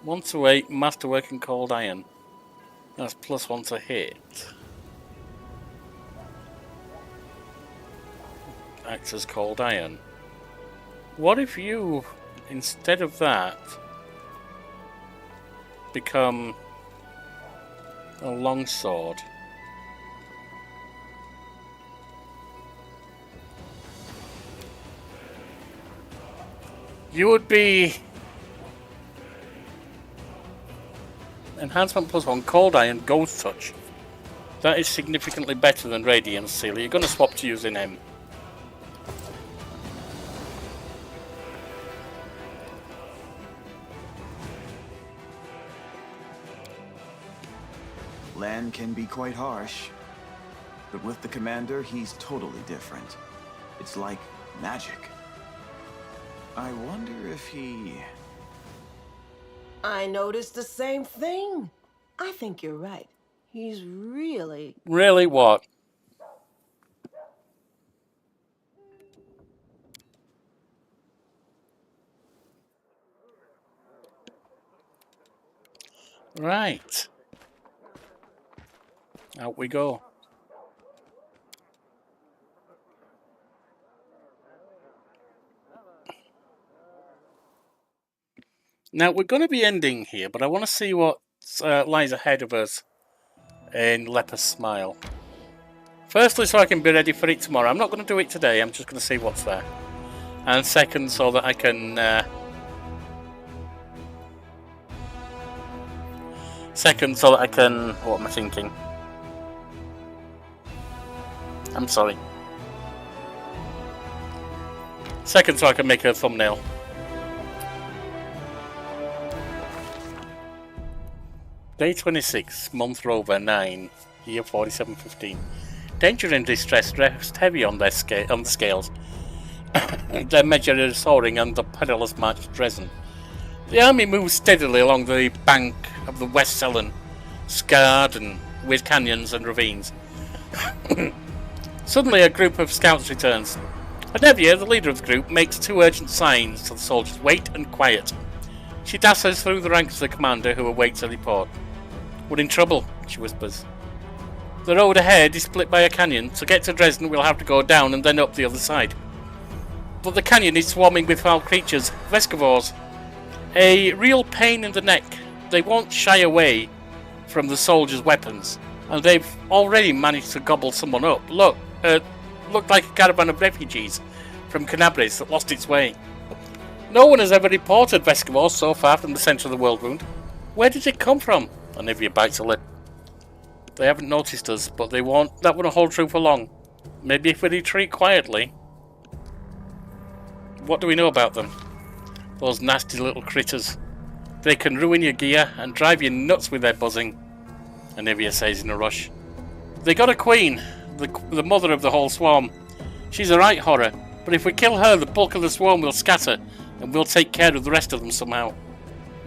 Speaker 4: 1 to 8 masterwork and cold iron. That's +1 to hit. Acts as cold iron. What if you, instead of that, become a longsword? You would be enhancement +1 cold iron ghost touch. That is significantly better than radiant seal. You're going to swap to using him.
Speaker 13: Land can be quite harsh, but with the commander, he's totally different. It's like magic. I wonder if he...
Speaker 5: I noticed the same thing. I think you're right. He's really...
Speaker 4: Really what? Right. Out we go. Now we're going to be ending here, but I want to see what lies ahead of us in Leper's Smile. Firstly, so I can be ready for it tomorrow. I'm not going to do it today, I'm just going to see what's there. And second, so that I can... What am I thinking? I'm sorry. Second, so I can make a thumbnail. Day 26, month rover 9, year 4715. Danger and distress rest heavy on the scales. Their measure is soaring on the perilous march to Dresden. The army moves steadily along the bank of the West Selen, scarred and with canyons and ravines. Suddenly a group of scouts returns. Anevia, the leader of the group, makes 2 urgent signs to the soldiers: wait and quiet. She dashes through the ranks of the commander, who awaits a report. We're in trouble, she whispers. The road ahead is split by a canyon. To get to Dresden we'll have to go down and then up the other side. But the canyon is swarming with foul creatures, Vescivores. A real pain in the neck. They won't shy away from the soldiers' weapons, and they've already managed to gobble someone up. Looked like a caravan of refugees from Canabres that lost its way. No one has ever reported Vescivores so far from the centre of the world wound. Where did it come from? Anivia bites her lip. They haven't noticed us, but that won't hold true for long. Maybe if we retreat quietly. What do we know about them? Those nasty little critters. They can ruin your gear and drive you nuts with their buzzing, Anivia says in a rush. They got a queen, the mother of the whole swarm. She's a right horror, but if we kill her, the bulk of the swarm will scatter, and we'll take care of the rest of them somehow.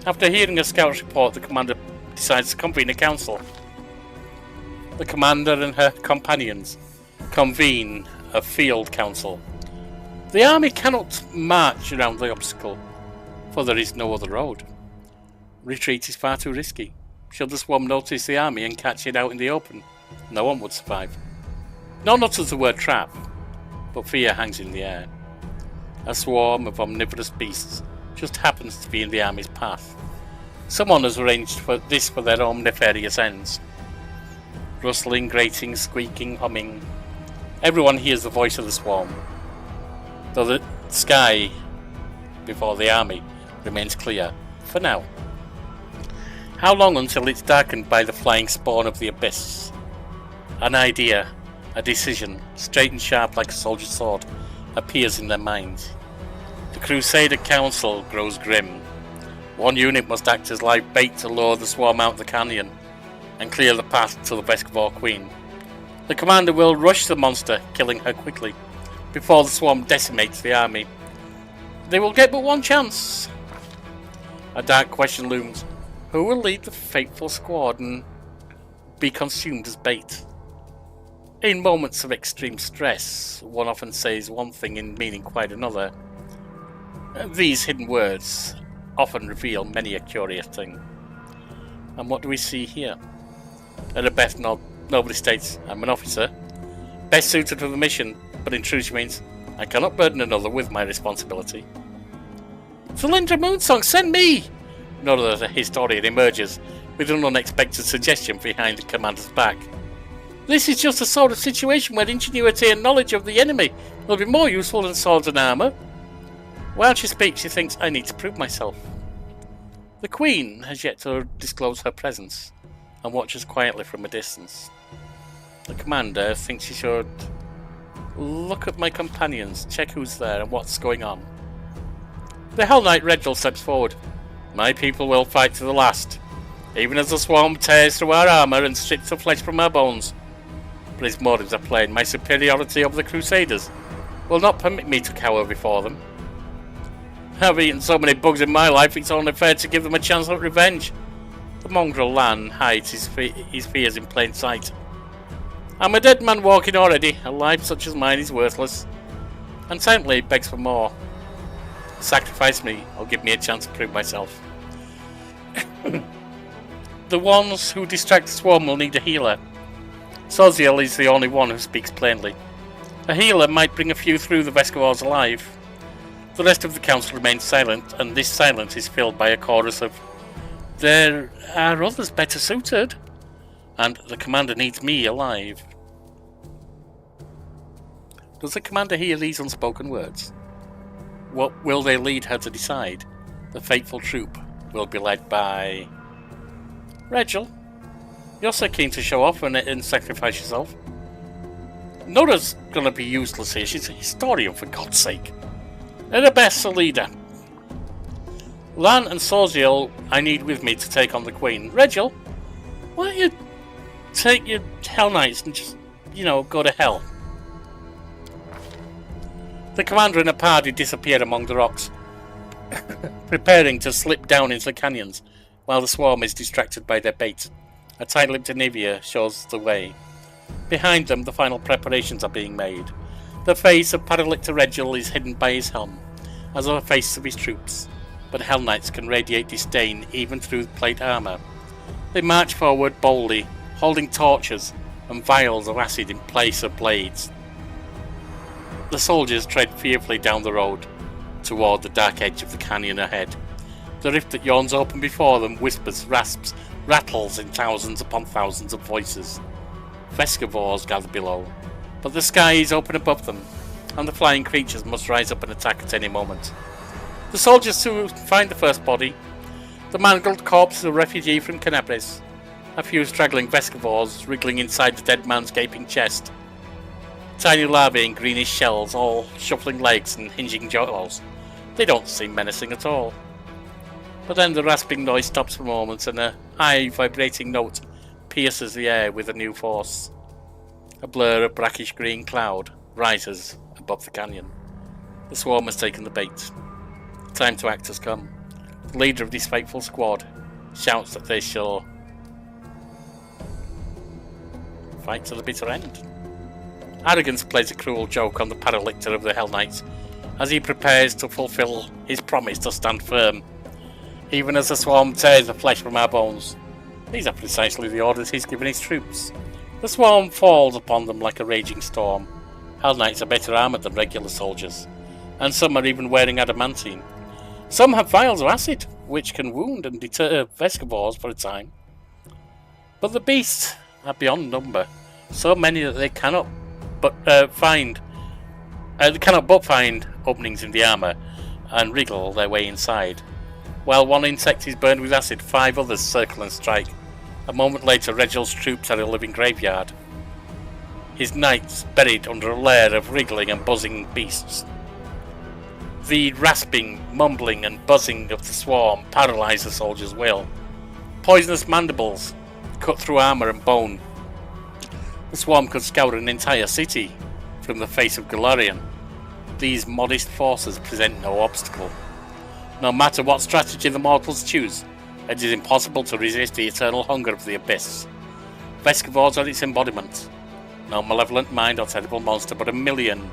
Speaker 4: After hearing a scout's report, the commander decides to convene a council. The commander and her companions convene a field council. The army cannot march around the obstacle, for there is no other road. Retreat is far too risky. Should the swarm notice the army and catch it out in the open, no one would survive. No one utters the word trap, but fear hangs in the air. A swarm of omnivorous beasts just happens to be in the army's path. Someone has arranged for their own nefarious ends. Rustling, grating, squeaking, humming. Everyone hears the voice of the swarm, though the sky before the army remains clear, for now. How long until it's darkened by the flying spawn of the abyss? An idea, a decision, straight and sharp like a soldier's sword, appears in their minds. The Crusader Council grows grim. One unit must act as live bait to lure the swarm out of the canyon and clear the path to the Vescivore Queen. The commander will rush the monster, killing her quickly, before the swarm decimates the army. They will get but one chance. A dark question looms. Who will lead the fateful squad and be consumed as bait? In moments of extreme stress, one often says one thing in meaning quite another. These hidden words often reveal many a curious thing. And what do we see here? At the best, nobody states, I'm an officer, best suited for the mission, but in truth she means, I cannot burden another with my responsibility. Cylindra Moonsong, send me! Another historian emerges with an unexpected suggestion behind the commander's back. This is just the sort of situation where ingenuity and knowledge of the enemy will be more useful than swords and armour. While she speaks, she thinks, I need to prove myself. The Queen has yet to disclose her presence and watches quietly from a distance. The commander thinks she should look at my companions, check who's there and what's going on. The Hell Knight Regil steps forward. My people will fight to the last, even as the swarm tears through our armour and strips the flesh from our bones. But his motives are plain. My superiority over the Crusaders will not permit me to cower before them. I've eaten so many bugs in my life, it's only fair to give them a chance at revenge. The mongrel Lan hides his fears in plain sight. I'm a dead man walking already. A life such as mine is worthless. And silently begs for more. Sacrifice me, or give me a chance to prove myself. The ones who distract the swarm will need a healer. Soziel is the only one who speaks plainly. A healer might bring a few through the Vescivores alive. The rest of the council remains silent, and this silence is filled by a chorus of, there are others better suited, and the commander needs me alive. Does the commander hear these unspoken words? What will they lead her to decide? The fateful troop will be led by... Regil, you're so keen to show off and sacrifice yourself. Nora's gonna be useless here. She's a historian, for God's sake. They're the best, a leader. Lan and Soziel I need with me to take on the Queen. Regil, why don't you take your Hell Knights and just, go to hell? The commander and a party disappear among the rocks, preparing to slip down into the canyons, while the swarm is distracted by their bait. A tight-lipped Anivia shows the way. Behind them, the final preparations are being made. The face of Paralictor Regil is hidden by his helm, as are the faces of his troops, but Hell Knights can radiate disdain even through plate armour. They march forward boldly, holding torches and vials of acid in place of blades. The soldiers tread fearfully down the road, toward the dark edge of the canyon ahead. The rift that yawns open before them whispers, rasps, rattles in thousands upon thousands of voices. Vescivores gather below, but the sky is open above them, and the flying creatures must rise up and attack at any moment. The soldiers soon find the first body, the mangled corpse of a refugee from Canabris, a few straggling Vescivores wriggling inside the dead man's gaping chest. Tiny larvae in greenish shells, all shuffling legs and hinging jaws. They don't seem menacing at all. But then the rasping noise stops for a moment, and a high vibrating note pierces the air with a new force. A blur of brackish green cloud rises above the canyon. The swarm has taken the bait. The time to act has come. The leader of this fateful squad shouts that they shall fight to the bitter end. Arrogance plays a cruel joke on the Paralictor of the Hell Knights as he prepares to fulfill his promise to stand firm, even as the swarm tears the flesh from our bones. These are precisely the orders he's given his troops. The swarm falls upon them like a raging storm. Hell Knights are better armoured than regular soldiers, and some are even wearing adamantine. Some have vials of acid, which can wound and deter Vescivores for a time. But the beasts are beyond number, so many that they cannot but find openings in the armour and wriggle their way inside. While one insect is burned with acid, 5 others circle and strike. A moment later, Regil's troops are a living graveyard, his knights buried under a layer of wriggling and buzzing beasts. The rasping, mumbling and buzzing of the swarm paralyse the soldier's will. Poisonous mandibles cut through armour and bone. The swarm could scour an entire city from the face of Galarian. These modest forces present no obstacle. No matter what strategy the mortals choose, it is impossible to resist the eternal hunger of the abyss. Vescivores are its embodiment. No malevolent mind or terrible monster, but a million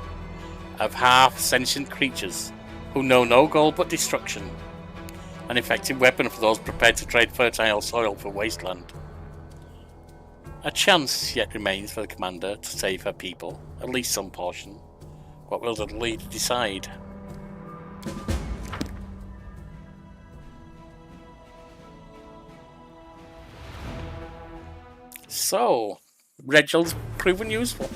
Speaker 4: of half-sentient creatures who know no goal but destruction. An effective weapon for those prepared to trade fertile soil for wasteland. A chance yet remains for the commander to save her people, at least some portion. What will the leader decide? So, Regil's proven useful.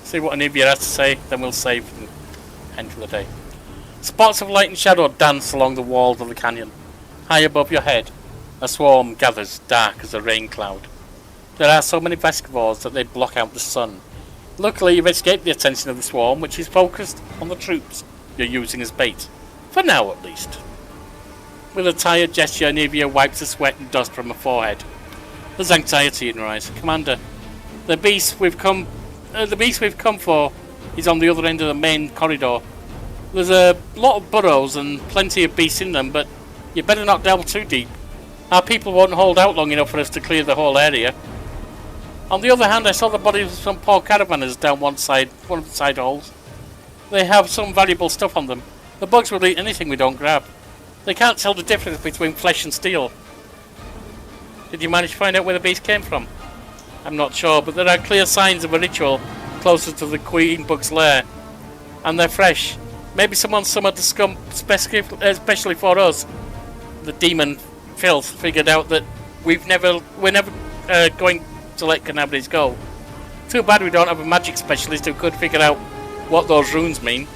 Speaker 4: See what Anivia has to say, then we'll save and end for the day. Spots of light and shadow dance along the walls of the canyon. High above your head, a swarm gathers, dark as a rain cloud. There are so many Vescivores that they block out the sun. Luckily, you've escaped the attention of the swarm, which is focused on the troops you're using as bait. For now, at least. With a tired gesture, Anivia wipes the sweat and dust from her forehead. There's anxiety in her eyes. Commander, the beast we've come for is on the other end of the main corridor. There's a lot of burrows and plenty of beasts in them, but you better not delve too deep. Our people won't hold out long enough for us to clear the whole area. On the other hand, I saw the bodies of some poor caravanners down one of the side holes. They have some valuable stuff on them. The bugs will eat anything we don't grab. They can't tell the difference between flesh and steel. Did you manage to find out where the beast came from? I'm not sure, but there are clear signs of a ritual closer to the queen bug's lair. And they're fresh. Maybe someone summoned the scum especially for us. The demon filth figured out that we're never going to let Canabris go. Too bad we don't have a magic specialist who could figure out what those runes mean.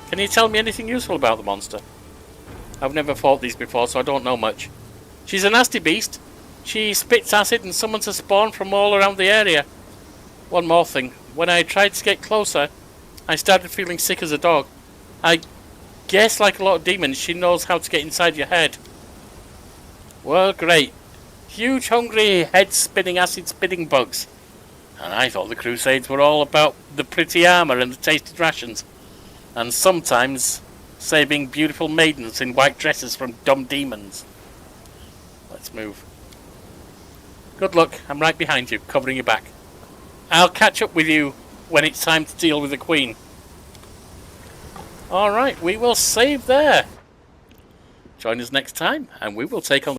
Speaker 4: Can you tell me anything useful about the monster? I've never fought these before, so I don't know much. She's a nasty beast. She spits acid and summons a spawn from all around the area. One more thing. When I tried to get closer, I started feeling sick as a dog. I guess, like a lot of demons, she knows how to get inside your head. Well, great. Huge, hungry, head-spinning, acid-spitting bugs. And I thought the Crusades were all about the pretty armour and the tasty rations. And sometimes saving beautiful maidens in white dresses from dumb demons. Let's move. Good luck. I'm right behind you, covering your back. I'll catch up with you when it's time to deal with the Queen. Alright, we will save there. Join us next time, and we will take on